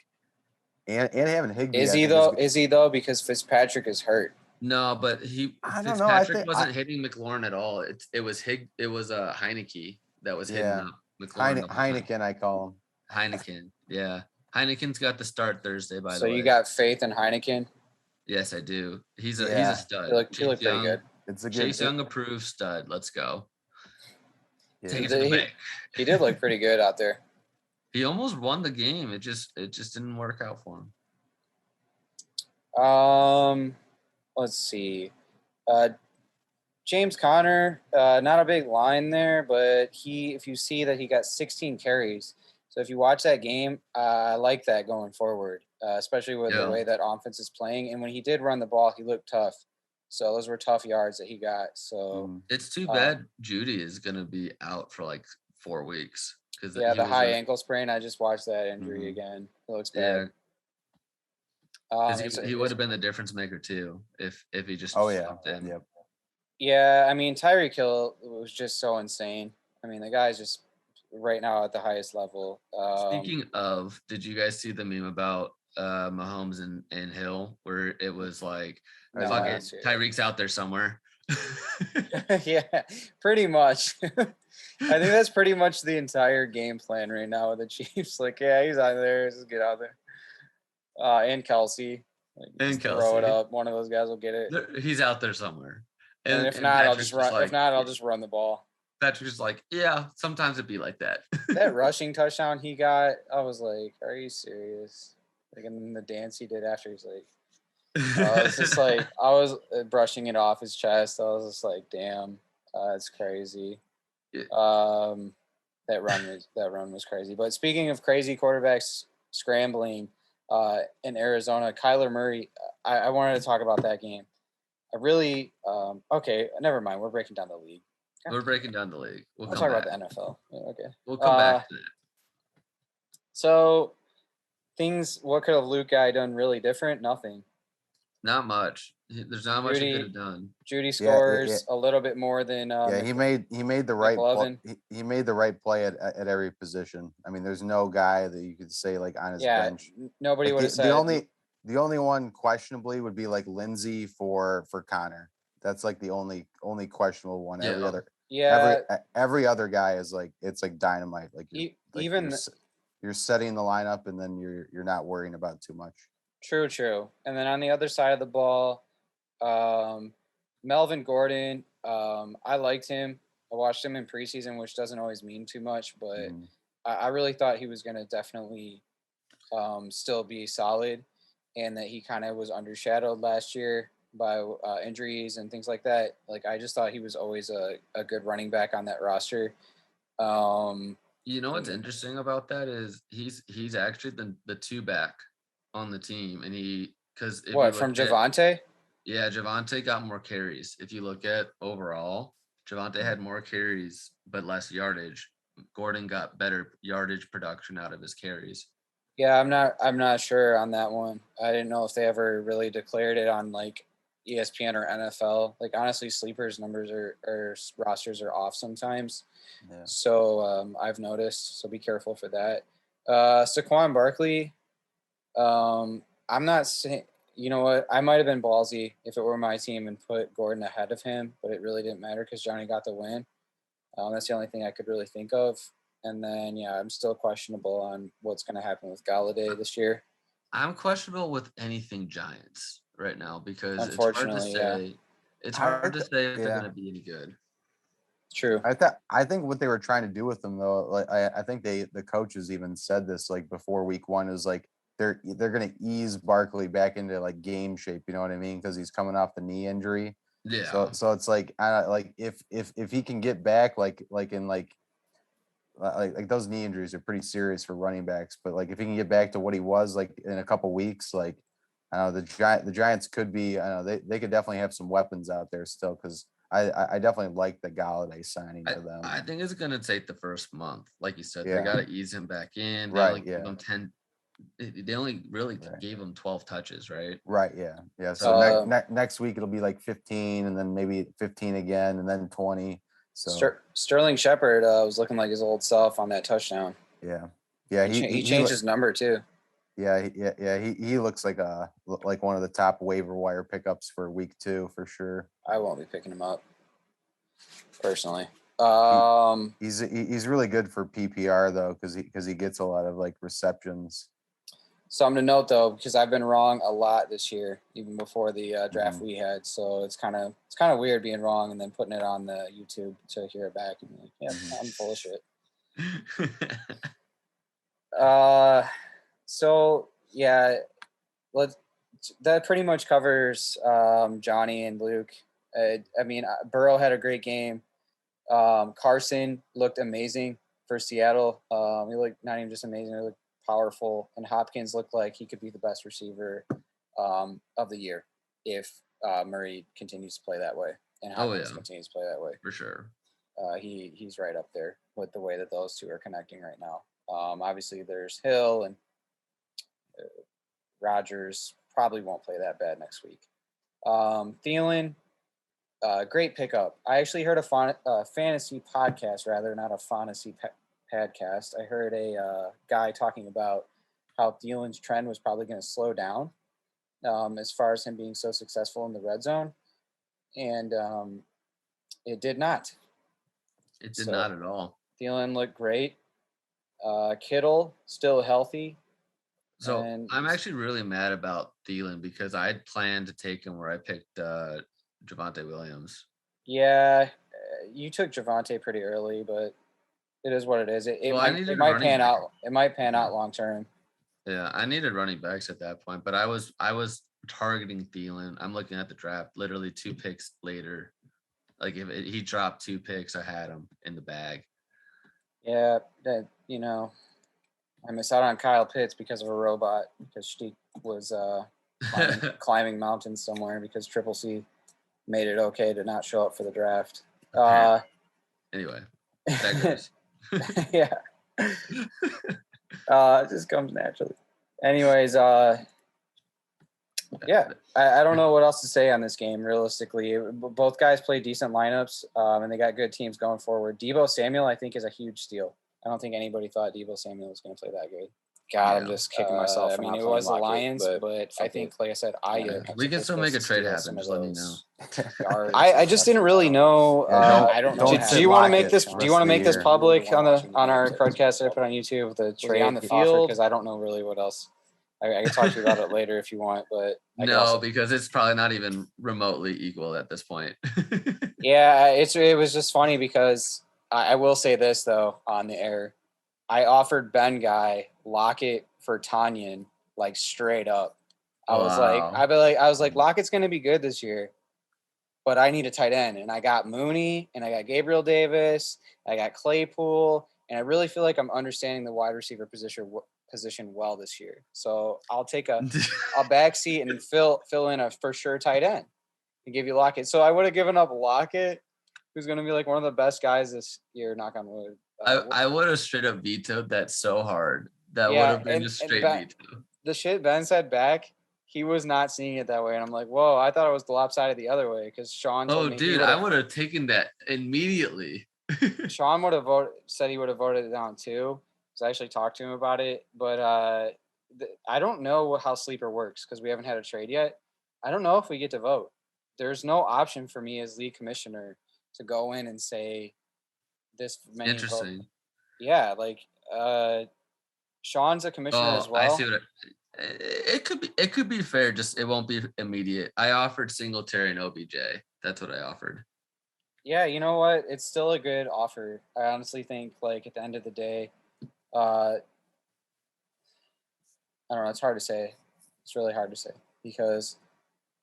and having Higbee, Is he though? Is he though? Because Fitzpatrick is hurt. No, but I don't know. I Fitzpatrick think wasn't hitting McLaurin at all. It was Heineke that was hitting up McLaurin. Heineken, I call him. Heineken, yeah. Heineken's got the start Thursday, by the So way. you got faith in Heineken? Yes, I do. He's a stud. He looked pretty good. It's a good Chase Young approved stud. Let's go. Yeah. Take it to the bank. He did look pretty good out there. He almost won the game. It just didn't work out for him. Let's see. James Conner, not a big line there, but if you see that he got 16 carries. So if you watch that game, I like that going forward, especially with the way that offense is playing. And when he did run the ball, he looked tough. So those were tough yards that he got. So it's too bad Judy is going to be out for like 4 weeks. The high ankle sprain. I just watched that injury again. It looks bad. He would have been the difference maker too if he just jumped in. Yep. Yeah, Tyreek Hill was just so insane. The guy's just right now at the highest level. Speaking of, did you guys see the meme about Mahomes and Hill where it was like, fuck it, Tyreek's out there somewhere? Yeah, pretty much. I think that's pretty much the entire game plan right now with the Chiefs. Like, yeah, he's out there. Just get out there. And Kelsey. Throw it up. One of those guys will get it. He's out there somewhere. And if not, I'll just run. If not, I'll just run the ball. Patrick's like, yeah, sometimes it'd be like that. That rushing touchdown he got, I was like, are you serious? Like, and the dance he did after, he's like, it's just like, I was brushing it off his chest. I was just like, damn, it's crazy. That run was crazy. But speaking of crazy quarterbacks scrambling in Arizona, Kyler Murray, I wanted to talk about that game. I really okay, never mind. We're breaking down the league. We're breaking down the league. We'll talk about the NFL. Yeah, okay. We'll come back to that. So what could have Louguy done really different? Nothing. Not much. There's not much he could have done. Judy scores a little bit more than he made the right play. He made the right play at every position. There's no guy that you could say like on his bench. Nobody would have said the only one questionably would be like Lindsey for Connor. That's like the only questionable one. Every other guy is like, it's like dynamite. Like you're setting the lineup and then you're not worrying about too much. True. And then on the other side of the ball, Melvin Gordon, I liked him. I watched him in preseason, which doesn't always mean too much, but I really thought he was going to definitely still be solid, and that he kind of was undershadowed last year by injuries and things like that. Like, I just thought he was always a good running back on that roster. You know what's interesting about that is he's actually the 2 back on the team, and from Javonte? Yeah, Javonte got more carries. If you look at overall, Javonte had more carries but less yardage. Gordon got better yardage production out of his carries. Yeah, I'm not sure on that one. I didn't know if they ever really declared it on like ESPN or NFL. Like, honestly, sleepers numbers or rosters are off sometimes. Yeah. So I've noticed. So be careful for that. Saquon Barkley. I'm not saying. You know what? I might have been ballsy if it were my team and put Gordon ahead of him, but it really didn't matter because Johnny got the win. That's the only thing I could really think of. And then, I'm still questionable on what's going to happen with Galladay this year. I'm questionable with anything Giants right now because it's hard to Unfortunately, say. It's hard to say if they're Yeah. going to be any good. True. I think what they were trying to do with them though, like I think the coaches even said this like before week 1 is like they're gonna ease Barkley back into like game shape. You know what I mean? Because he's coming off the knee injury. Yeah. So it's like like if he can get back like those knee injuries are pretty serious for running backs. But like if he can get back to what he was like in a couple weeks, like I know the Giants could be. I know they could definitely have some weapons out there still because. I definitely like the Galladay signing to them. I think it's going to take the first month. Like you said, they Yeah. got to ease him back in. They Right, only gave yeah. him 10. They only really Right. gave him 12 touches, right? Right. Yeah. So So, next week it'll be like 15, and then maybe 15 again, and then 20. So Sterling Shepard was looking like his old self on that touchdown. yeah. He changed his number too. Yeah. He looks like one of the top waiver wire pickups for week 2 for sure. I won't be picking him up personally. He's really good for PPR though because he gets a lot of like receptions. Something to note though, because I've been wrong a lot this year, even before the draft we had. So it's kind of weird being wrong and then putting it on the YouTube to hear it back and be like, yeah, I'm full of shit. So yeah, that pretty much covers Johnny and Luke. I mean, Burrow had a great game. Carson looked amazing for Seattle. He looked not even just amazing, he looked powerful. And Hopkins looked like he could be the best receiver of the year if Murray continues to play that way and Hopkins continues to play that way. For sure. He's right up there with the way that those two are connecting right now. Obviously, there's Hill and Rodgers probably won't play that bad next week. Thielen, great pickup. I actually heard a fantasy podcast, rather, not a fantasy podcast. I heard a guy talking about how Thielen's trend was probably going to slow down as far as him being so successful in the red zone. And it did not. It did not at all. Thielen looked great. Kittle, still healthy. So I'm actually really mad about Thielen because I had planned to take him where I picked Javonte Williams. Yeah, you took Javonte pretty early, but it is what it is. It might pan out. It might pan out long term. Yeah, I needed running backs at that point, but I was targeting Thielen. I'm looking at the draft, literally 2 picks later. Like if he dropped 2 picks, I had him in the bag. Yeah, I missed out on Kyle Pitts because of a robot, because SHTEEK was climbing mountains somewhere because Triple C made it okay to not show up for the draft. Anyway, that goes. Yeah. It just comes naturally. Anyways, yeah, I don't know what else to say on this game, realistically. Both guys played decent lineups, and they got good teams going forward. Deebo Samuel, I think, is a huge steal. I don't think anybody thought Deebo Samuel was going to play that good. God, I'm just kicking myself. I mean, it was the Lions, but I think, like I said, we can still make a trade happen. Just let me know. I just didn't really know. I don't know. Do you want to make this? Do you want to make this public on our Crudcast that I put on YouTube? The trade on the field, because I don't know really what else. I can talk to you about it later if you want, but because it's probably not even remotely equal at this point. Yeah, it was just funny because I will say this though on the air. I offered Benguy Lockett for Tanyan, like straight up. I was like, Lockett's going to be good this year, but I need a tight end. And I got Mooney and I got Gabriel Davis. I got Claypool. And I really feel like I'm understanding the wide receiver position well this year. So I'll take a backseat and fill in a for sure tight end and give you Lockett. So I would have given up Lockett, who's going to be like one of the best guys this year, knock on wood. I would have straight up vetoed that so hard. That would have been just straight veto. The shit Ben said back, he was not seeing it that way. And I'm like, whoa, I thought it was the lopsided the other way because Sean told me. Dude, I would have taken that immediately. Sean said he would have voted it down too. So I actually talked to him about it. But I don't know how Sleeper works because we haven't had a trade yet. I don't know if we get to vote. There's no option for me as league commissioner to go in and say this many interesting. Yeah, like Sean's a commissioner as well. It could be fair. Just it won't be immediate. I offered Singletary and OBJ. That's what I offered. Yeah, you know what? It's still a good offer. I honestly think, like, at the end of the day, I don't know. It's hard to say. It's really hard to say because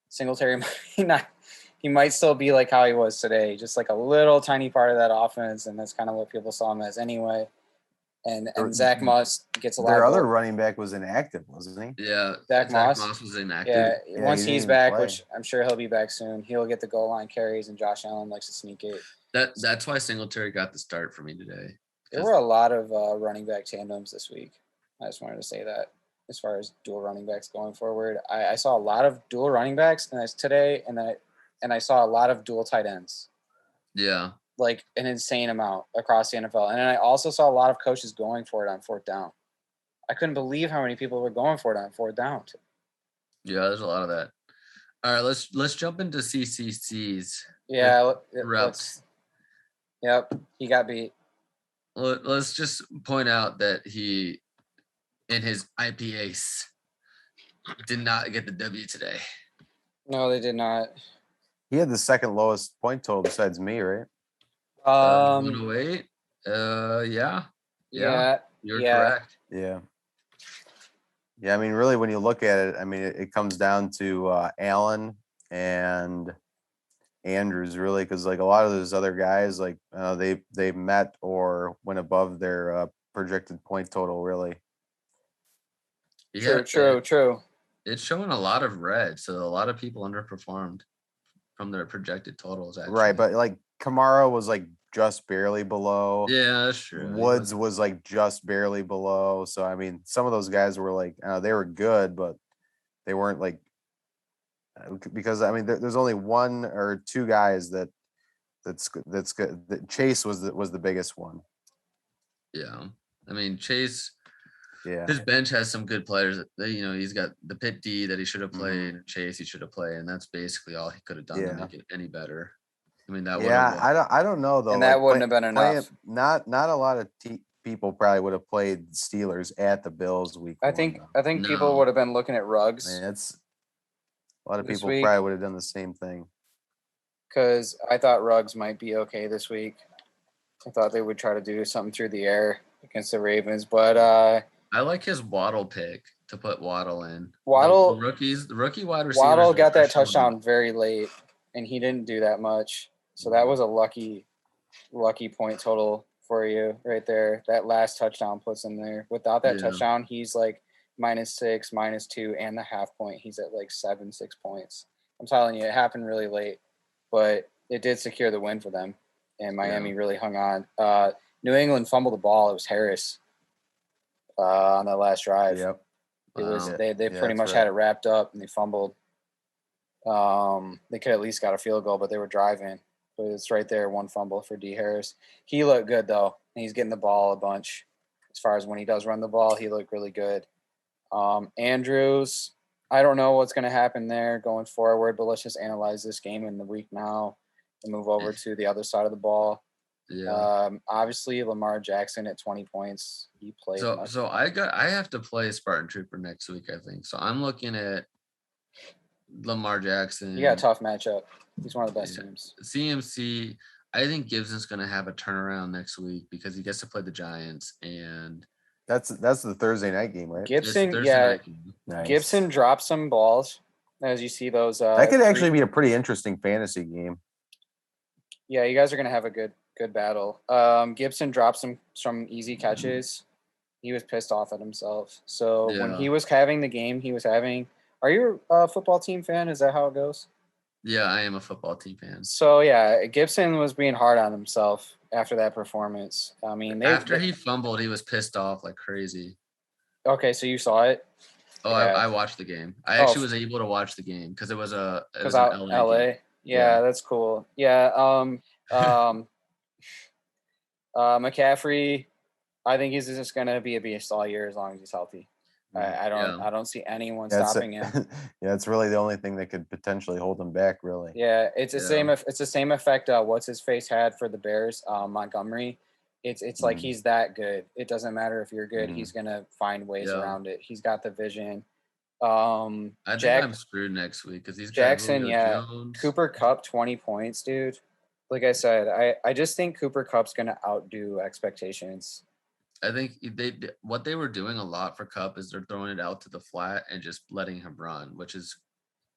Singletary he might still be like how he was today, just like a little tiny part of that offense, and that's kind of what people saw him as anyway. And Zach Moss gets a lot. Their other running back was inactive, wasn't he? Yeah, Zach Moss was inactive. Yeah, once he's back, which I'm sure he'll be back soon, he'll get the goal line carries, and Josh Allen likes to sneak it. That's why Singletary got the start for me today. There were a lot of running back tandems this week. I just wanted to say that as far as dual running backs going forward, I saw a lot of dual running backs today, and I saw a lot of dual tight ends. Yeah. Like an insane amount across the NFL. And then I also saw a lot of coaches going for it on fourth down. I couldn't believe how many people were going for it on fourth down. Yeah, there's a lot of that. All right, let's jump into CCC's. Yeah, reps. Yep, he got beat. Let's just point out that he, in his Ipaccce, did not get the W today. No, they did not. He had the second lowest point total besides me, right? 108. Yeah. You're correct. Yeah. I mean, really, when you look at it, I mean, it comes down to Allen and Andrews, really, because like a lot of those other guys, like they met or went above their projected point total, really. Yeah, true. It's showing a lot of red, so a lot of people underperformed from their projected totals. Actually. Right, but like Kamara was like just barely below. Yeah, that's true. Woods was like just barely below. So I mean, some of those guys were like they were good, but they weren't like because I mean there's only one or two guys that's good. Chase was the biggest one. Yeah, I mean Chase. Yeah, his bench has some good players. He's got the Pitt D that he should have played, and Chase he should have played, and that's basically all he could have done to make it any better. I mean that. Yeah, I don't know though. And that wouldn't have been enough. Not a lot of people probably would have played Steelers at the Bills week. I think people would have been looking at Ruggs. Man, a lot of people probably would have done the same thing. Because I thought Ruggs might be okay this week. I thought they would try to do something through the air against the Ravens, but I like his Waddle pick to put Waddle in. Waddle, the rookie wide receiver. Waddle got that touchdown very late, and he didn't do that much. So that was a lucky point total for you right there. That last touchdown puts him there. Without that touchdown, he's like -6, -2, and the half point. He's at like 7-6 points. I'm telling you, it happened really late, but it did secure the win for them, and Miami really hung on. New England fumbled the ball. It was Harris. On that last drive. Yep. It was they pretty much had it wrapped up and they fumbled. They could at least got a field goal, but they were driving. But it's right there, one fumble for D. Harris. He looked good though, and he's getting the ball a bunch. As far as when he does run the ball, he looked really good. Andrews, I don't know what's going to happen there going forward, but let's just analyze this game in the week now and move over to the other side of the ball. Yeah. Obviously Lamar Jackson at 20 points. He played. So I have to play Spartan Trooper next week, I think. So I'm looking at Lamar Jackson. You got a tough matchup. He's one of the best teams. CMC, I think Gibson's gonna have a turnaround next week because he gets to play the Giants, and that's the Thursday night game, right? Gibson, Nice. Gibson dropped some balls as you see those. That could actually be a pretty interesting fantasy game. Yeah, you guys are gonna have a good battle. Gibson dropped some easy catches. He was pissed off at himself. So when he was having the game he was having, are you a football team fan? Is that how it goes? Yeah, I am a football team fan. So yeah, Gibson was being hard on himself after that performance. I mean, after he fumbled, he was pissed off like crazy. Okay, so you saw it? Oh, yeah. I watched the game. I actually was able to watch the game because it was LA. Yeah, that's cool. Yeah. McCaffrey, I think he's just gonna be a beast all year as long as he's healthy. I don't see anyone stopping him. Yeah, it's really the only thing that could potentially hold him back, really. Yeah, it's the same. It's the same effect. What's his face had for the Bears, Montgomery. It's like he's that good. It doesn't matter if you're good. He's gonna find ways around it. He's got the vision. I think I'm screwed next week because he's got Jackson, Julio Jones. Cooper Kupp, 20 points, dude. Like I said, I just think Cooper Kupp's gonna outdo expectations. I think what they were doing a lot for Kupp is they're throwing it out to the flat and just letting him run, which is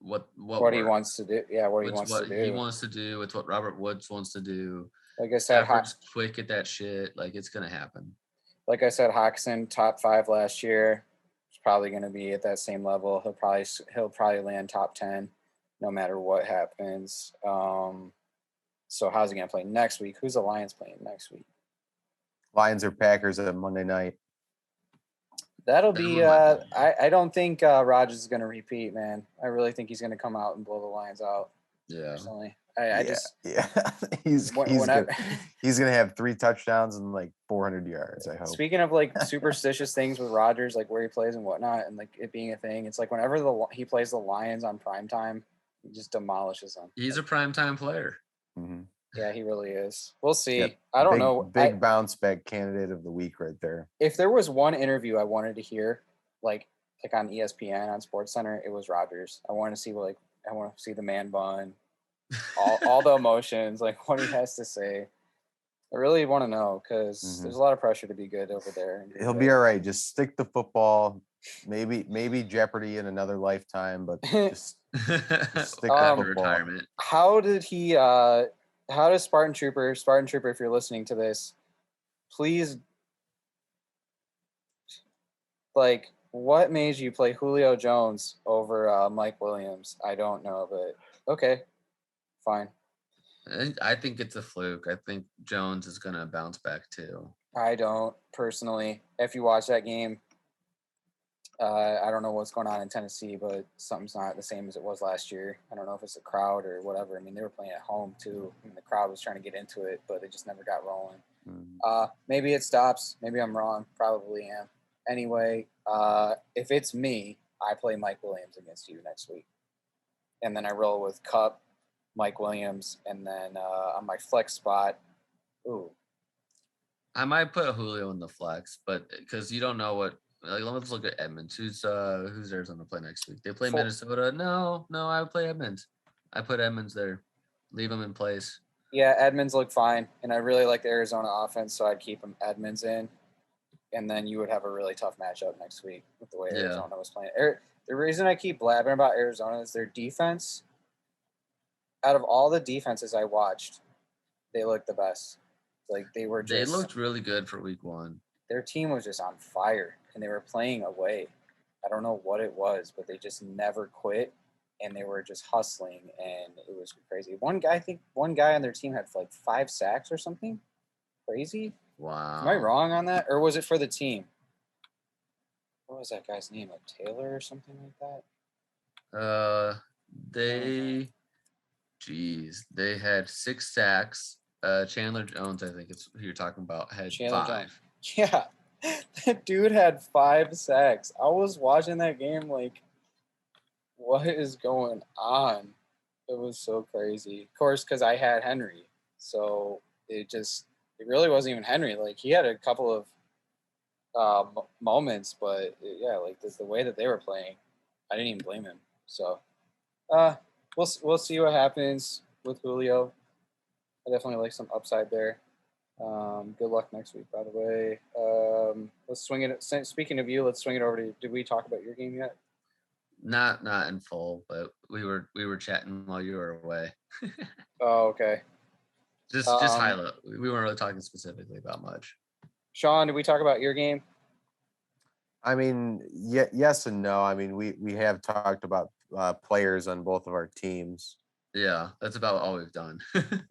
what he wants to do. Yeah, what he wants to do. He wants to do. It's what Robert Woods wants to do. Like I said, Stafford's quick at that shit. Like it's gonna happen. Like I said, Hawkinson top 5 last year. He's probably gonna be at that same level. He'll probably land top 10, no matter what happens. So how's he gonna play next week? Who's the Lions playing next week? Lions or Packers on Monday night. That'll be. I don't think Rodgers is going to repeat, man. I really think he's going to come out and blow the Lions out. Yeah. Personally, he's gonna have 3 touchdowns and like 400 yards. I hope. Speaking of like superstitious things with Rodgers, like where he plays and whatnot, and like it being a thing, it's like whenever he plays the Lions on primetime, he just demolishes them. He's a primetime player. Mm-hmm. Yeah, he really is. We'll see. Yep. I don't know. Big bounce back candidate of the week right there. If there was one interview I wanted to hear, like on ESPN on SportsCenter, it was Rodgers. I want to see the man bun, all the emotions, like what he has to say. I really want to know because there's a lot of pressure to be good over there. He'll be all right. Just stick to football. Maybe Jeopardy in another lifetime, but just stick to football. Retirement. How does Spartan Trooper, if you're listening to this, please, like, what made you play Julio Jones over Mike Williams? I don't know, but okay, fine. I think it's a fluke. I think Jones is going to bounce back too. I don't, personally. If you watch that game, I don't know what's going on in Tennessee, but something's not the same as it was last year. I don't know if it's the crowd or whatever. I mean, they were playing at home too, and the crowd was trying to get into it, but they just never got rolling. Maybe it stops. Maybe I'm wrong. Probably am. Anyway, if it's me, I play Mike Williams against you next week. And then I roll with Kupp, Mike Williams, and then on my flex spot, I might put Julio in the flex, but because you don't know what. Like, let's look at Edmonds. Who's Arizona play next week? They play Minnesota. No, I would play Edmonds. I put Edmonds there. Leave him in place. Yeah, Edmonds look fine, and I really like the Arizona offense, so I'd keep him Edmonds in, and then you would have a really tough matchup next week with the way Arizona was playing. The reason I keep blabbing about Arizona is their defense. Out of all the defenses I watched, they looked the best. Like they looked really good for week 1. Their team was just on fire, and they were playing away. I don't know what it was, but they just never quit, and they were just hustling, and it was crazy. One guy on their team had like 5 sacks or something. Crazy. Wow. Am I wrong on that, or was it for the team? What was that guy's name? Like Taylor or something like that? They had 6 sacks. Chandler Jones, I think it's who you're talking about, had Chandler 5. Jones. Yeah, that dude had 5 sacks. I was watching that game like, what is going on? It was so crazy. Of course, because I had Henry. So it really wasn't even Henry. Like, he had a couple of moments, but like the way that they were playing, I didn't even blame him. So we'll see what happens with Julio. I definitely like some upside there. Good luck next week, by the way. Let's swing it. Speaking of you, let's swing it over to you. Did we talk about your game yet? Not in full, but we were chatting while you were away. Oh, okay. Just highlight. We weren't really talking specifically about much. Sean, did we talk about your game? I mean, yes and no. I mean, we have talked about players on both of our teams. Yeah, that's about all we've done.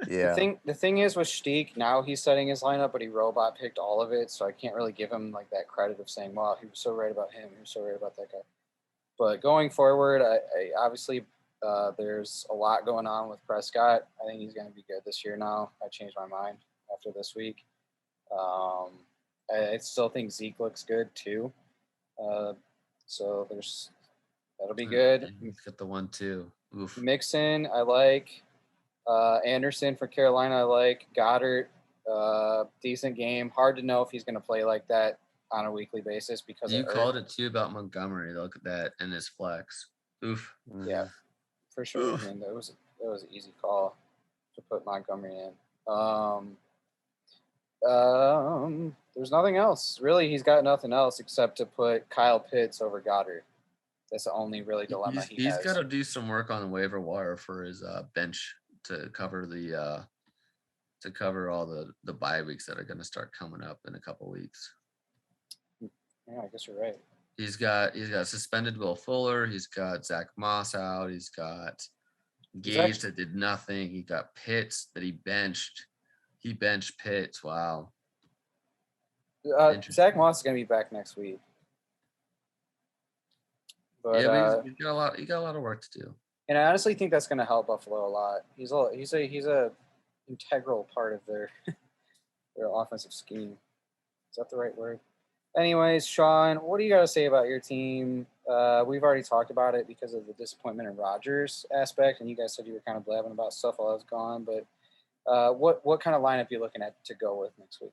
Yeah. The thing is with SHTEEK, now he's setting his lineup, but he robot picked all of it, so I can't really give him like that credit of saying, "Wow, he was so right about him. He was so right about that guy." But going forward, I obviously there's a lot going on with Prescott. I think he's going to be good this year. Now I changed my mind after this week. I still think Zeke looks good too. So that'll be good. He's got the 1-2. Oof. Mixon, I like. Anderson for Carolina, I like. Goddard, decent game. Hard to know if he's going to play like that on a weekly basis because You of called it too about Montgomery. Look at that and his flex. Oof. Yeah, for sure. I mean, that was an easy call to put Montgomery in. There's nothing else. Really, he's got nothing else except to put Kyle Pitts over Goddard. That's the only really dilemma He's got to do some work on the waiver wire for his bench to cover all the bye weeks that are going to start coming up in a couple weeks. Yeah, I guess you're right. He's got suspended Will Fuller. He's got Zach Moss out. He's got Gage that did nothing. He got Pitts that he benched. He benched Pitts. Wow. Zach Moss is going to be back next week. But, yeah, but he's got a lot. He got a lot of work to do. And I honestly think that's going to help Buffalo a lot. He's a integral part of their offensive scheme. Is that the right word? Anyways, Sean, what do you got to say about your team? We've already talked about it because of the disappointment in Rodgers aspect, and you guys said you were kind of blabbing about stuff while I was gone. But what kind of lineup are you looking at to go with next week?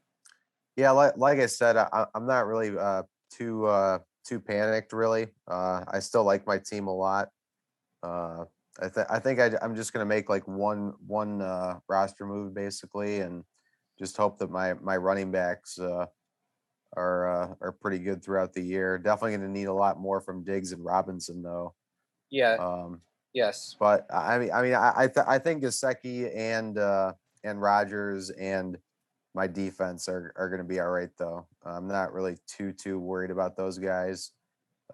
Yeah, like I said, I'm not really too panicked. Really, I still like my team a lot. I think I'm just gonna make like one roster move basically, and just hope that my running backs are pretty good throughout the year. Definitely going to need a lot more from Diggs and Robinson though. Yeah. Yes. But I think Gesicki and Rodgers and my defense are going to be all right though. I'm not really too worried about those guys.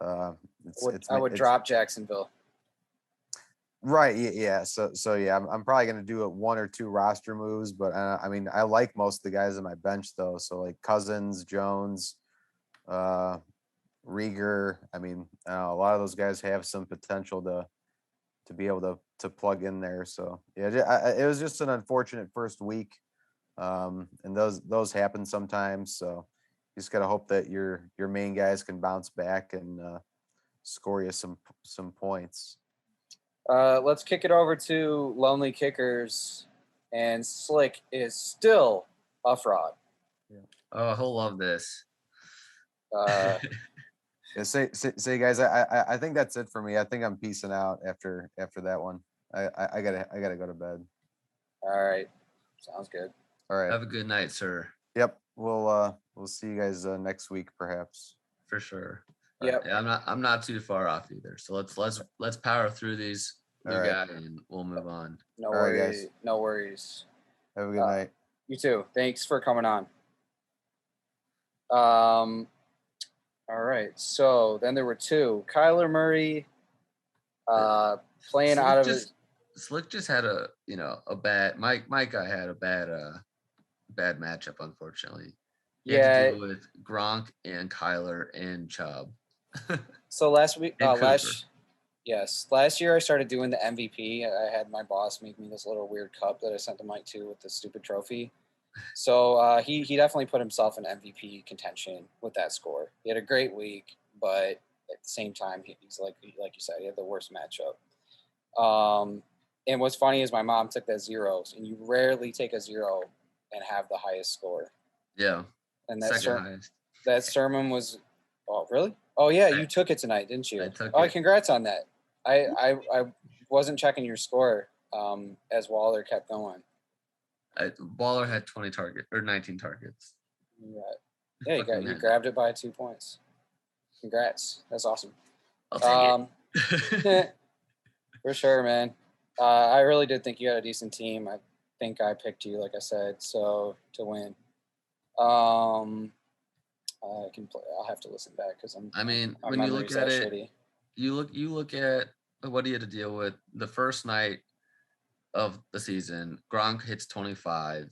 I would drop Jacksonville. Right. Yeah. So yeah, I'm probably going to do one or two roster moves, but I mean, I like most of the guys on my bench though. So like Cousins, Jones, Rieger. I mean, a lot of those guys have some potential to be able to plug in there. So yeah, it was just an unfortunate first week. And those happen sometimes. So you just got to hope that your main guys can bounce back and score you some points. Let's kick it over to Lonely Kickers, and Slick is still a fraud. Yeah. Oh, he'll love this. Yeah, say guys, I think that's it for me. I think I'm peacing out after that one. I gotta go to bed. All right, sounds good. All right, Have a good night, sir. Yep, we'll see you guys next week perhaps. For sure. Yep. Yeah, I'm not too far off either. So let's power through these guys and we'll move on. No worries. Guys. No worries. Have a good night. You too. Thanks for coming on. All right. So then there were two. Kyler Murray playing out of his. Slick just had a bad. My guy had a bad matchup, unfortunately. He had to deal with Gronk and Kyler and Chubb. So last week, last year I started doing the MVP. I had my boss make me this little weird cup that I sent to Mike too with the stupid trophy. So he definitely put himself in MVP contention with that score. He had a great week, but at the same time, he's like you said, he had the worst matchup. And what's funny is my mom took that zeros, and you rarely take a 0 and have the highest score. Yeah. And that sermon was, oh really? Oh yeah, you took it tonight, didn't you? I took it. Congrats on that. I wasn't checking your score as Waller kept going. Waller had 19 targets. Yeah, you grabbed it by 2 points. Congrats. That's awesome. I'll take it. For sure, man. I really did think you had a decent team. I think I picked you, like I said, so to win. I can play. I'll have to listen back because when you look at it, shitty. you look at what he had to deal with the first night of the season. Gronk hits 25,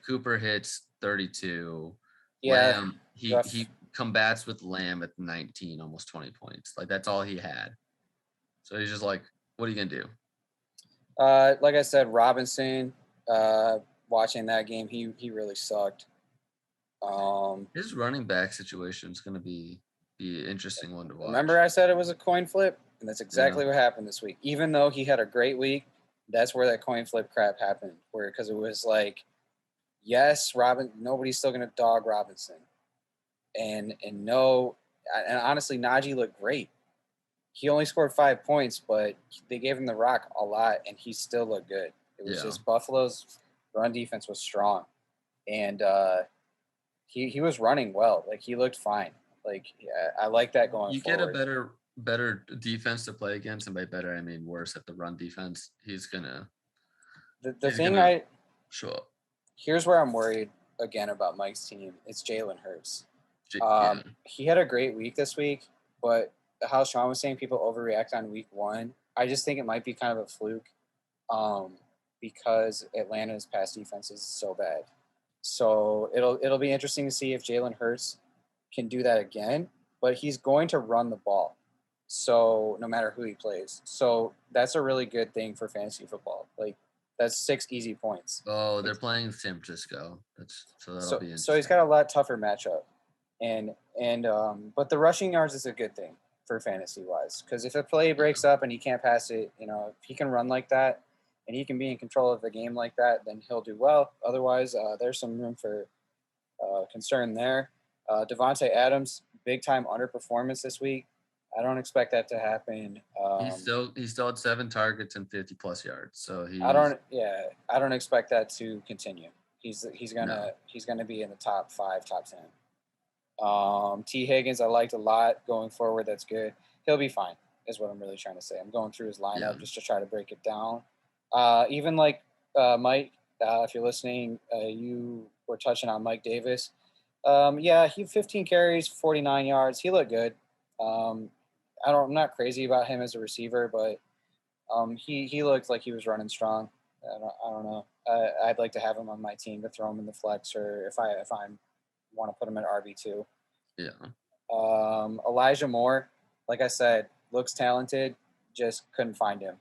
Cooper hits 32. Yeah, Lamb, he combats with Lamb at 19, almost 20 points. Like that's all he had. So he's just like, what are you gonna do? Like I said, Robinson. Watching that game, he really sucked. His running back situation is going to be an interesting one to watch. Remember I said it was a coin flip? And that's exactly what happened this week. Even though he had a great week, that's where that coin flip crap happened. Because it was like, yes, nobody's still going to dog Robinson. and honestly, Najee looked great. He only scored 5 points, but they gave him the rock a lot, and he still looked good. It was just Buffalo's run defense was strong, and he was running well. Like, he looked fine. Like, I like that going forward. You get a better defense to play against, and by better I mean worse at the run defense. He's gonna. Show up. Here's where I'm worried again about Mike's team. It's Jalen Hurts. He had a great week this week, but how Sean was saying people overreact on week 1, I just think it might be kind of a fluke because Atlanta's pass defense is so bad. So it'll be interesting to see if Jalen Hurts can do that again, but he's going to run the ball. So no matter who he plays. So that's a really good thing for fantasy football. Like, that's 6 easy points. Oh, they're playing San Francisco. That'll be interesting. So he's got a lot tougher matchup. But the rushing yards is a good thing for fantasy wise, because if a play breaks up and he can't pass it, if he can run like that and he can be in control of the game like that, then he'll do well. Otherwise, there's some room for concern there. Devontae Adams, big time underperformance this week. I don't expect that to happen. He still had 7 targets and 50+ yards. So I don't expect that to continue. He's gonna be in the top 5, top 10. T. Higgins, I liked a lot going forward. That's good. He'll be fine, is what I'm really trying to say. I'm going through his lineup just to try to break it down. Even like Mike, if you're listening, you were touching on Mike Davis. He 15 carries, 49 yards. He looked good. I'm not crazy about him as a receiver, but he looked like he was running strong. I don't know. I'd like to have him on my team to throw him in the flex, or if I want to put him at RB2. Yeah. Elijah Moore, like I said, looks talented. Just couldn't find him.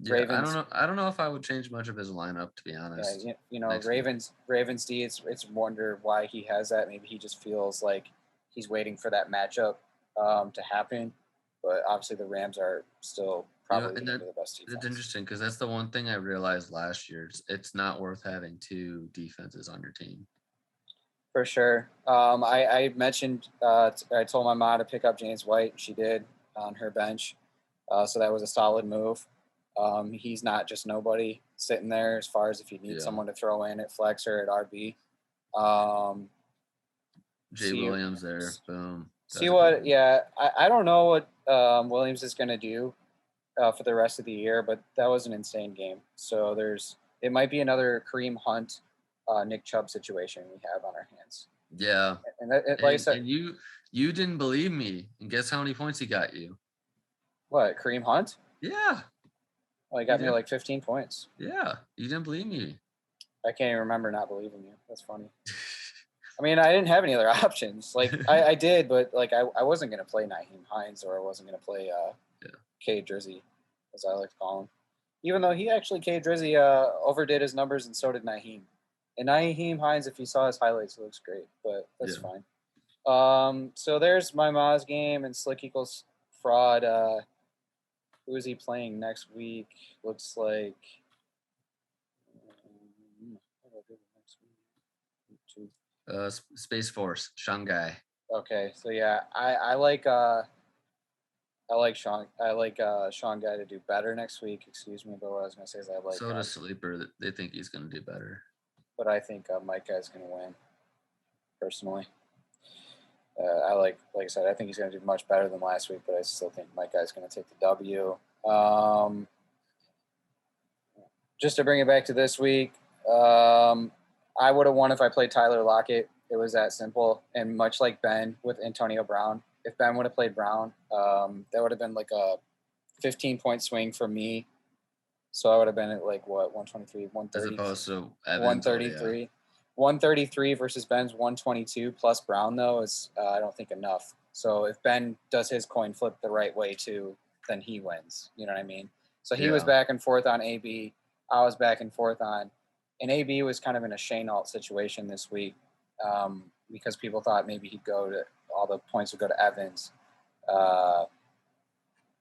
Ravens, I don't know if I would change much of his lineup, to be honest. Ravens D. It's wonder why he has that. Maybe he just feels like he's waiting for that matchup to happen. But obviously, the Rams are still probably the best defense. It's interesting because that's the one thing I realized last year. It's not worth having 2 defenses on your team. For sure. I mentioned I told my mom to pick up James White, and she did on her bench. So that was a solid move. He's not just nobody sitting there as far as if you need someone to throw in at flex or at RB. Williams there. Boom. I don't know what Williams is going to do for the rest of the year, but that was an insane game. So it might be another Kareem Hunt, Nick Chubb situation we have on our hands. Yeah. And like I said, and you didn't believe me, and guess how many points he got you? What, Kareem Hunt? Yeah. Well, he got me like 15 points. Yeah, you didn't believe me. I can't even remember not believing you. That's funny. I mean, I didn't have any other options. Like, I did, but like I wasn't going to play Nyheim Hines, or I wasn't going to play K. Drizzy, as I like to call him. Even though he actually, K. Drizzy, overdid his numbers, and so did Nyheim. And Nyheim Hines, if you saw his highlights, looks great, but that's fine. So there's my Maz game and Slick equals fraud. Who is he playing next week? Looks like Space Force, Shanghai. Okay, so yeah, I like Sean. I like Sean Guy to do better next week. Excuse me, but what I was gonna say is I like. So does Sleeper. They think he's gonna do better. But I think Mike Guy's gonna win. Personally, like I said, I think he's gonna do much better than last week. But I still think Mike Guy's gonna take the W. Just to bring it back to this week, I would have won if I played Tyler Lockett. It was that simple. And much like Ben with Antonio Brown, if Ben would have played Brown, that would have been like a 15-point swing for me. So I would have been at like, what, 123, 130? As opposed to Evans, 133. Yeah. 133 versus Ben's 122 plus Brown, though, is I don't think enough. So if Ben does his coin flip the right way, too, then he wins. You know what I mean? So he was back and forth on AB. I was back and forth on. And AB was kind of in a Shane Alt situation this week because people thought maybe he'd go to – all the points would go to Evans. And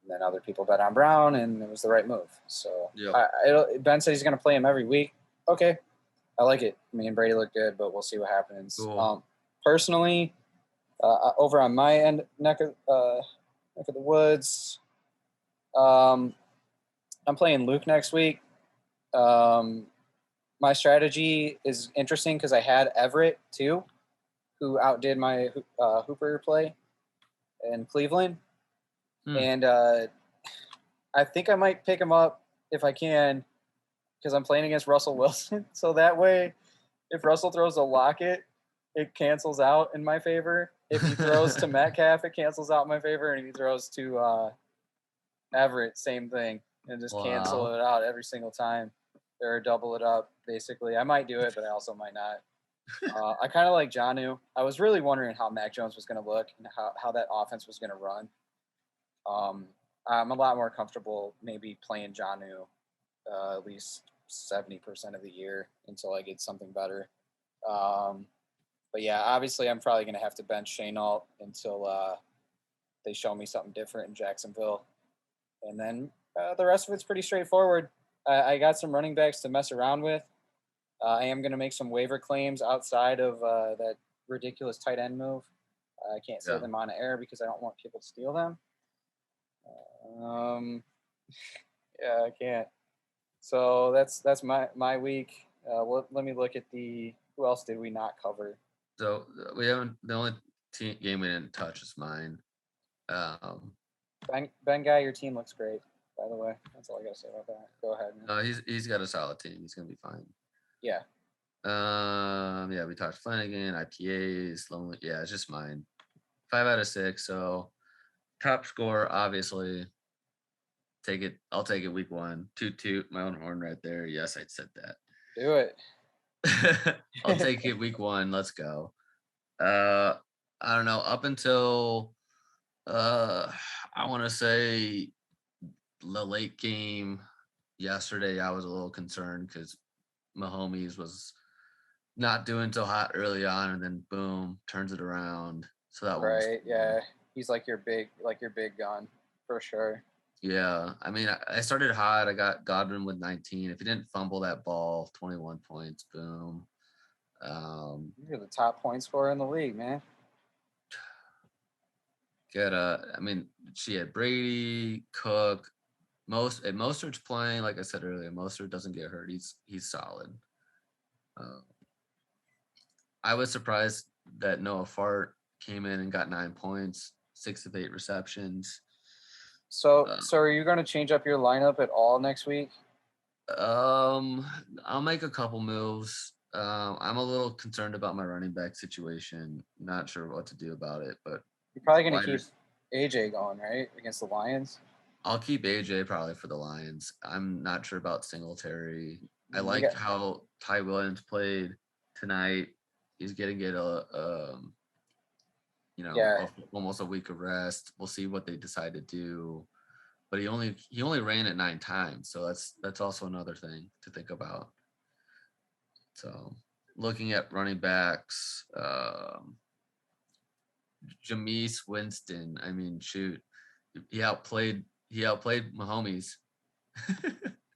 then other people bet on Brown, and it was the right move. So Ben said he's going to play him every week. Okay. I like it. I mean, Brady looked good, but we'll see what happens. Cool. Personally, over on my neck of the woods, I'm playing Luke next week. My strategy is interesting because I had Everett too, who outdid my Hooper play in Cleveland. And I think I might pick him up if I can, because I'm playing against Russell Wilson. So that way, if Russell throws a Lockett, it cancels out in my favor. If he throws to Metcalf, it cancels out in my favor. And if he throws to Everett, same thing. And just cancel it out every single time. Or double it up, basically. I might do it, but I also might not. I kind of like Jonnu. I was really wondering how Mac Jones was going to look and how that offense was going to run. I'm a lot more comfortable maybe playing Jonnu at least 70% of the year until I get something better. But yeah, obviously I'm probably going to have to bench Shenault until they show me something different in Jacksonville. And then the rest of it's pretty straightforward. I got some running backs to mess around with. I am going to make some waiver claims outside of that ridiculous tight end move. I can't say them on air because I don't want people to steal them. Yeah, I can't. So that's my week. Let me look at who else did we not cover? So we haven't. The only game we didn't touch is mine. Benguy, your team looks great. By the way, that's all I gotta say about that. Go ahead. Man. He's got a solid team. He's gonna be fine. Yeah. Yeah, we talked Flanagan, IPAs, lonely. Yeah, it's just mine. 5 out of 6. So top score, obviously. Take it. I'll take it week 1. Toot my own horn right there. Yes, I said that. Do it. I'll take it week 1. Let's go. I don't know. Up until I want to say the late game yesterday, I was a little concerned because Mahomes was not doing so hot early on, and then boom, turns it around. So that was right. Yeah, he's like your big gun for sure. Yeah, I mean, I started hot. I got Godwin with 19. If he didn't fumble that ball, 21 points. Boom. You're the top point scorer in the league, man. I mean, she had Brady, Cook. Mostert's playing, like I said earlier. Mostert doesn't get hurt. He's solid. I was surprised that Noah Fart came in and got 9 points, 6 of 8 receptions. So are you going to change up your lineup at all next week? I'll make a couple moves. I'm a little concerned about my running back situation. Not sure what to do about it, but you're probably going to keep AJ going, right, against the Lions? I'll keep AJ probably for the Lions. I'm not sure about Singletary. I like how Ty Williams played tonight. He's getting almost a week of rest. We'll see what they decide to do. But he only ran it 9 times, so that's also another thing to think about. So looking at running backs, Jameis Winston. I mean, shoot, he outplayed Mahomes.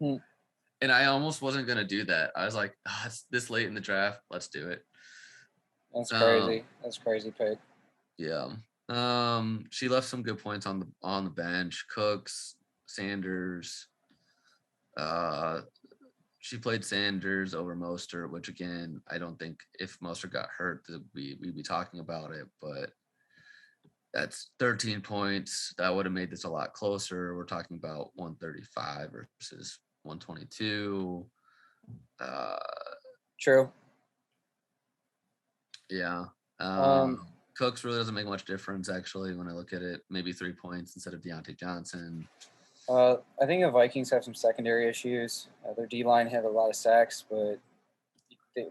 And I almost wasn't gonna do that. I was like, it's this late in the draft, let's do it. That's crazy. That's crazy pick. Yeah. She left some good points on the bench. Cooks, Sanders. She played Sanders over Mostert, which again, I don't think if Mostert got hurt, we'd be talking about it. But that's 13 points. That would have made this a lot closer. We're talking about 135 versus 122. True. Yeah. Cooks really doesn't make much difference, actually, when I look at it. Maybe 3 points instead of Deontay Johnson. I think the Vikings have some secondary issues. Their D-line had a lot of sacks, but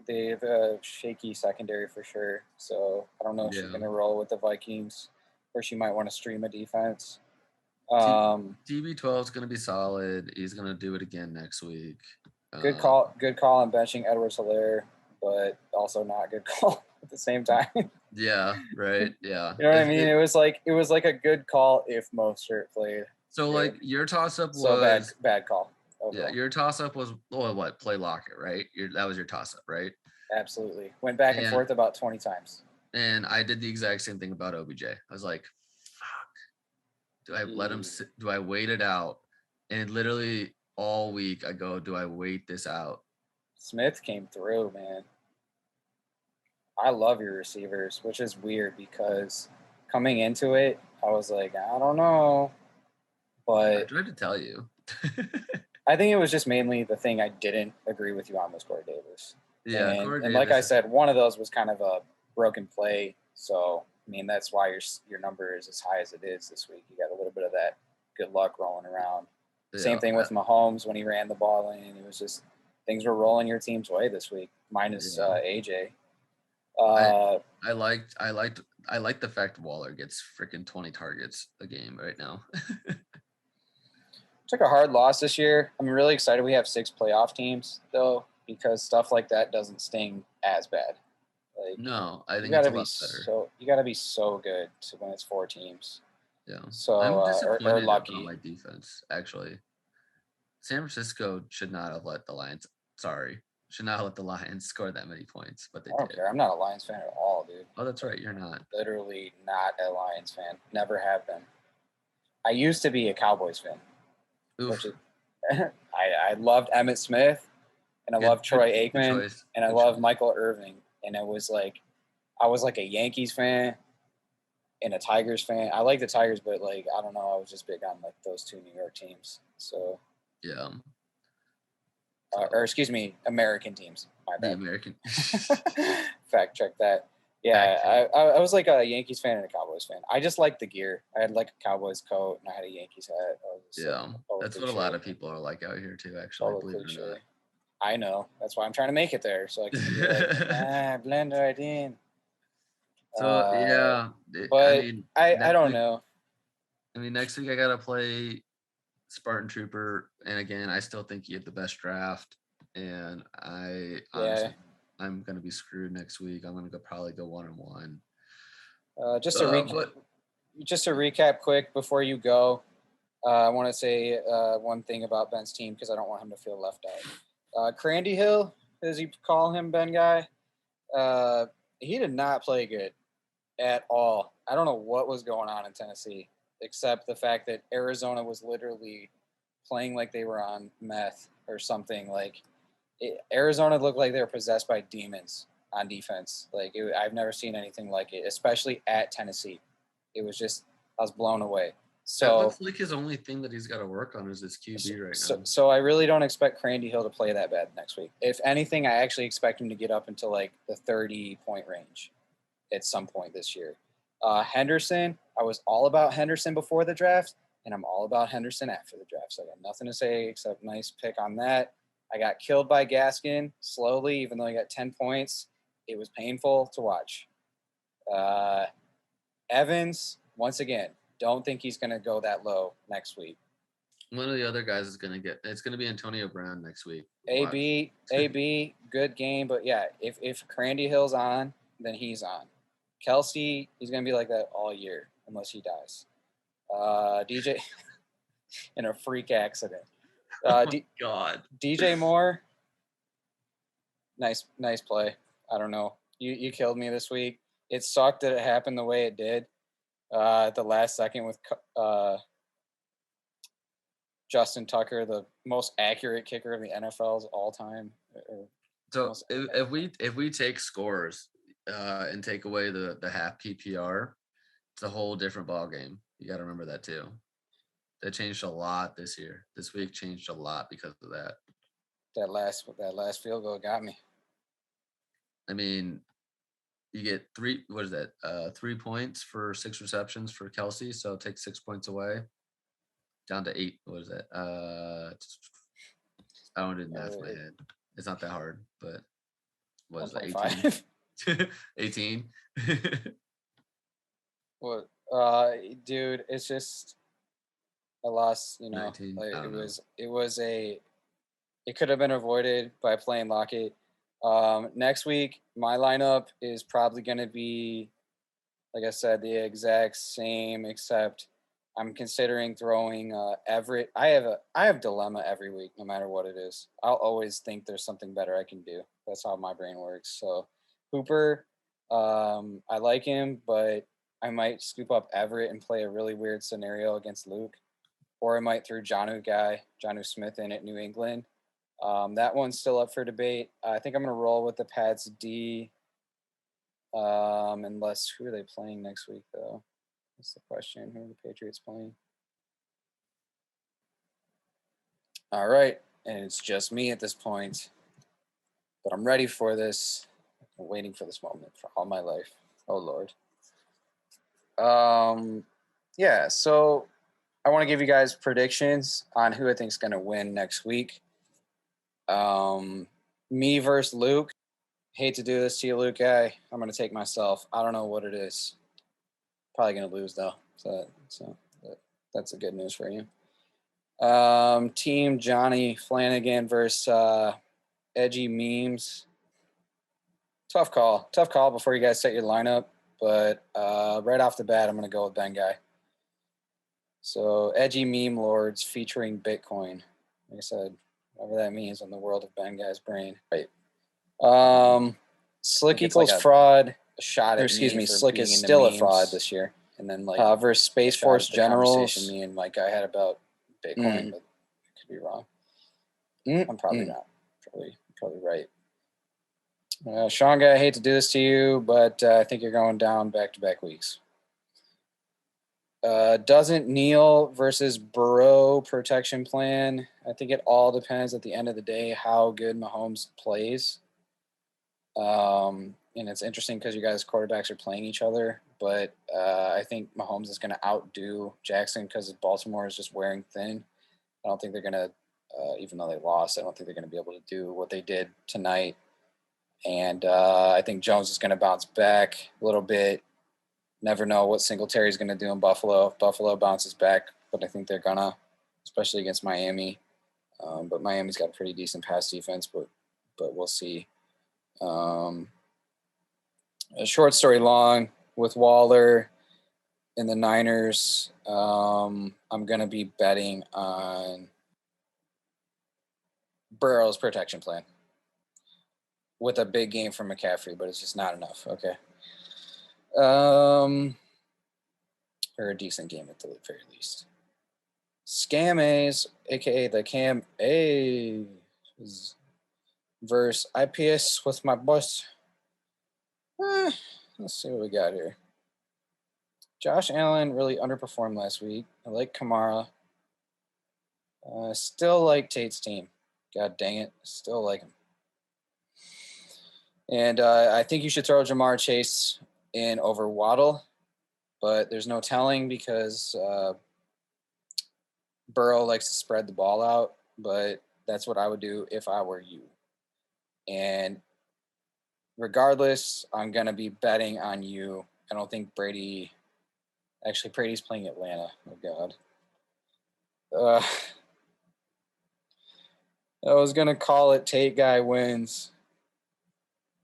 they have a shaky secondary for sure. So I don't know if she's going to roll with the Vikings, or she might want to stream a defense. TB12 is going to be solid. He's going to do it again next week. Good call on benching Edwards-Helaire, but also not good call at the same time. Yeah, right. Yeah. You know what I mean? It was like a good call if Mostert played. So like your toss up was bad call. Yeah, your toss-up was what? Play lock it, right? That was your toss-up, right? Absolutely. Went back and forth about 20 times. And I did the exact same thing about OBJ. I was like, fuck. Do I let him sit? Do I wait it out? And literally all week I go, do I wait this out? Smith came through, man. I love your receivers, which is weird because coming into it, I was like, I don't know. But I tried to tell you. I think it was just mainly the thing I didn't agree with you on was Corey Davis. Yeah, and like I said, one of those was kind of a broken play. So, I mean, that's why your number is as high as it is this week. You got a little bit of that good luck rolling around. Yeah, same thing with Mahomes when he ran the ball in. It was just things were rolling your team's way this week, minus AJ. I like the fact Waller gets freaking 20 targets a game right now. Took a hard loss this year. I'm really excited we have 6 playoff teams though, because stuff like that doesn't sting as bad. Like, no, I think it's a lot better. You gotta be so good to when it's 4 teams. Yeah. So I'm disappointed or lucky. about my defense, actually. San Francisco should not have let the Lions. Should not let the Lions score that many points, but they did. Care. I'm not a Lions fan at all, dude. Oh, that's right. You're not. Literally not a Lions fan. Never have been. I used to be a Cowboys fan. Which is, I loved Emmitt Smith, and I loved Troy Aikman, and I loved Michael Irvin. And I was like a Yankees fan and a Tigers fan. I like the Tigers, but like I don't know, I was just big on like those 2 New York teams. So yeah. Or excuse me, American teams. My bad. The American. Fact check that. Yeah, I was like a Yankees fan and a Cowboys fan. I just liked the gear. I had like a Cowboys coat and I had a Yankees hat. That's what a lot of people are like out here too, actually. Believe it or not. I know. That's why I'm trying to make it there. So I can be like, blend right in. So, yeah. But I don't know. I mean, next week I got to play Spartan Trooper. And again, I still think you have the best draft. And honestly, I'm going to be screwed next week. I'm going to probably go 1-1. Just to recap quick before you go, I want to say one thing about Ben's team because I don't want him to feel left out. Crandy Hill, as you call him, Benguy, he did not play good at all. I don't know what was going on in Tennessee, except the fact that Arizona was literally playing like they were on meth or something. Like Arizona looked like they were possessed by demons on defense. I've never seen anything like it, especially at Tennessee. It was just, I was blown away. So that looks like his only thing that he's got to work on is his QB right now. So I really don't expect Crandy Hill to play that bad next week. If anything, I actually expect him to get up into like the 30-point range at some point this year. Henderson, I was all about Henderson before the draft, and I'm all about Henderson after the draft. So I got nothing to say except nice pick on that. I got killed by Gaskin slowly, even though he got 10 points. It was painful to watch. Evans, once again, don't think he's going to go that low next week. One of the other guys is going to it's going to be Antonio Brown next week. AB, good game. But yeah, if Crandy Hill's on, then he's on. Kelsey, he's going to be like that all year unless he dies. DJ in a freak accident. God. DJ Moore, nice play. I don't know. You killed me this week. It sucked that it happened the way it did at the last second with Justin Tucker, the most accurate kicker of the NFL's all time. So if we take scores and take away the half PPR, it's a whole different ball game. You got to remember that too. That changed a lot this year. This week changed a lot because of that. That last field goal got me. I mean, you get 3 points for 6 receptions for Kelsey. So take 6 points away. Down to 8. What is that? I don't do the math in my head. It's not that hard, but what is it? 18? 18? What? Dude, it's just a loss, 19, it could have been avoided by playing Lockett. Next week, my lineup is probably going to be, like I said, the exact same, except I'm considering throwing Everett. I have dilemma every week, no matter what it is. I'll always think there's something better I can do. That's how my brain works. So Hooper, I like him, but I might scoop up Everett and play a really weird scenario against Luke. Or I might throw Jonnu Smith in at New England. That one's still up for debate. I think I'm going to roll with the Pats D. Unless, who are they playing next week, though? That's the question. Who are the Patriots playing? All right. And it's just me at this point. But I'm ready for this. I've been waiting for this moment for all my life. Oh, Lord. Yeah, so I want to give you guys predictions on who I think is going to win next week. Me versus Luke. Hate to do this to you, Luke guy. I'm going to take myself. I don't know what it is. Probably going to lose, though. So that's the good news for you. Team Johnny Flanagan versus Edgy Memes. Tough call before you guys set your lineup. But right off the bat, I'm going to go with Benguy. So Edgy Meme Lords featuring Bitcoin. Like I said, whatever that means in the world of Benguy's brain. Right. Slick equals like fraud. A shot at excuse me. Slick is still a fraud this year. And then like versus Space Force Generals. Me and my guy had about Bitcoin, but I could be wrong. I'm probably not. Probably right. Sean guy, I hate to do this to you, but I think you're going down back-to-back weeks. Doesn't Neil versus Burrow protection plan. I think it all depends at the end of the day how good Mahomes plays. And it's interesting because you guys' quarterbacks are playing each other, but I think Mahomes is going to outdo Jackson because Baltimore is just wearing thin. I don't think they're going to, even though they lost, I don't think they're going to be able to do what they did tonight. And I think Jones is going to bounce back a little bit. Never know what Singletary's going to do in Buffalo. If Buffalo bounces back, but I think they're going to, especially against Miami. But Miami's got a pretty decent pass defense, but we'll see. A short story long, with Waller and the Niners, I'm going to be betting on Burrow's protection plan with a big game from McCaffrey, but it's just not enough. Okay. Or a decent game at the very least. Scam A's, aka the Cam A, versus Ipaccce with my boss. Let's see what we got here. Josh Allen really underperformed last week. I like Kamara. Still like Tate's team. God dang it. Still like him. And I think you should throw Jamar Chase in over Waddle, but there's no telling because Burrow likes to spread the ball out, but that's what I would do if I were you. And regardless, I'm going to be betting on you. I don't think Brady – actually, Brady's playing Atlanta. Oh, God. I was going to call it Tate guy wins.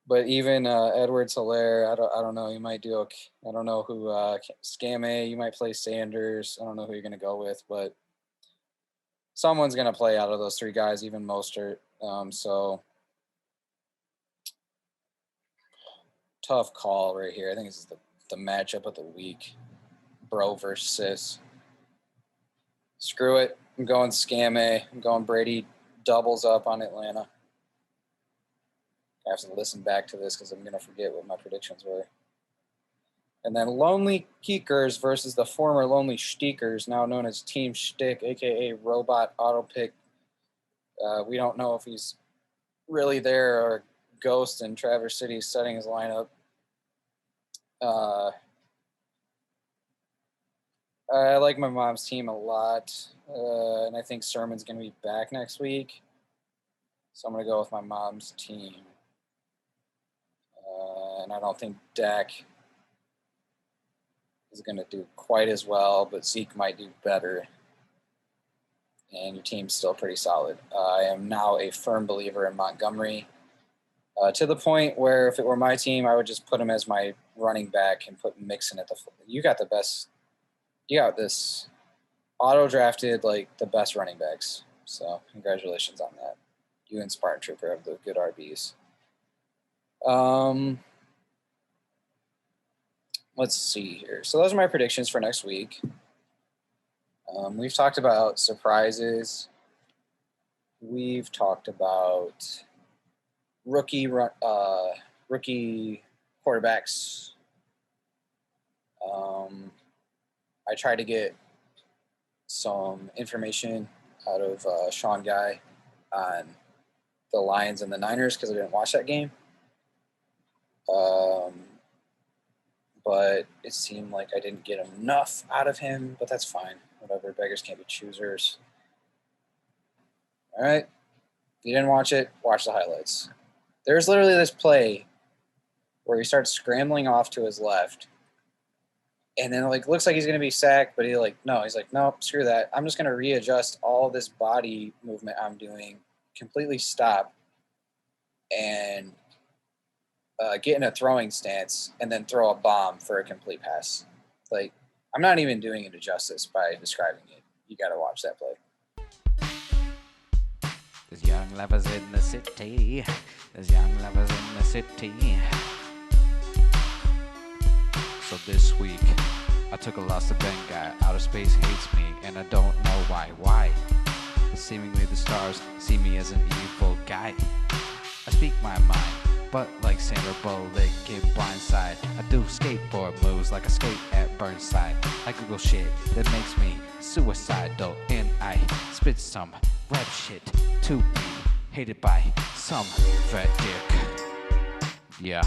But even Edwards-Helaire, I don't know. You might do okay. I don't know who Scam A. You might play Sanders. I don't know who you're going to go with, but someone's going to play out of those three guys, even Mostert. So tough call right here. I think this is the matchup of the week. Bro versus Sis. Screw it. I'm going Scam A. I'm going Brady doubles up on Atlanta. I have to listen back to this because I'm going to forget what my predictions were. And then Lonely Keekers versus the former Lonely Shtiekers, now known as TeamSchtick, a.k.a. Robot Autopick. We don't know if he's really there or Ghost in Traverse City setting his lineup. I like my mom's team a lot, and I think Sermon's going to be back next week. So I'm going to go with my mom's team. And I don't think Dak is going to do quite as well, but Zeke might do better. And your team's still pretty solid. I am now a firm believer in Montgomery to the point where if it were my team, I would just put him as my running back and put Mixon at the – you got the best – you got this auto drafted like the best running backs. So congratulations on that. You and Spartan Trooper have the good RBs. Let's see here. So those are my predictions for next week. We've talked about surprises. We've talked about rookie quarterbacks. I tried to get some information out of Sean Guy on the Lions and the Niners because I didn't watch that game. But it seemed like I didn't get enough out of him, but that's fine. Whatever, beggars can't be choosers. All right. If you didn't watch it, watch the highlights. There's literally this play where he starts scrambling off to his left. And then like looks like he's going to be sacked, but he's like, no, screw that. I'm just going to readjust all this body movement I'm doing, completely stop, and get in a throwing stance, and then throw a bomb for a complete pass. Like, I'm not even doing it justice by describing it. You got to watch that play. There's young lovers in the city. There's young lovers in the city. So this week, I took a loss to Benguy. Outer space hates me, and I don't know why. Why? But seemingly the stars see me as an evil guy. I speak my mind, but like Sandra Bullock in Blindside, I do skateboard moves like I skate at Burnside. I Google shit that makes me suicidal, and I spit some rap shit to be hated by some fat dick. Yeah.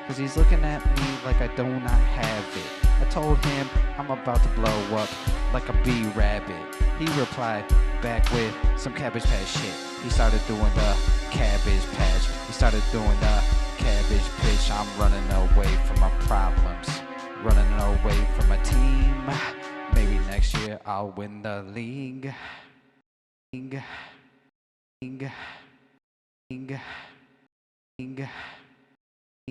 Cause he's looking at me like I do not have it. I told him I'm about to blow up like a bee rabbit. He replied back with some Cabbage Patch shit. He started doing the Cabbage Patch. He started doing the Cabbage Pitch. I'm running away from my problems, running away from my team. Maybe next year I'll win the league. League.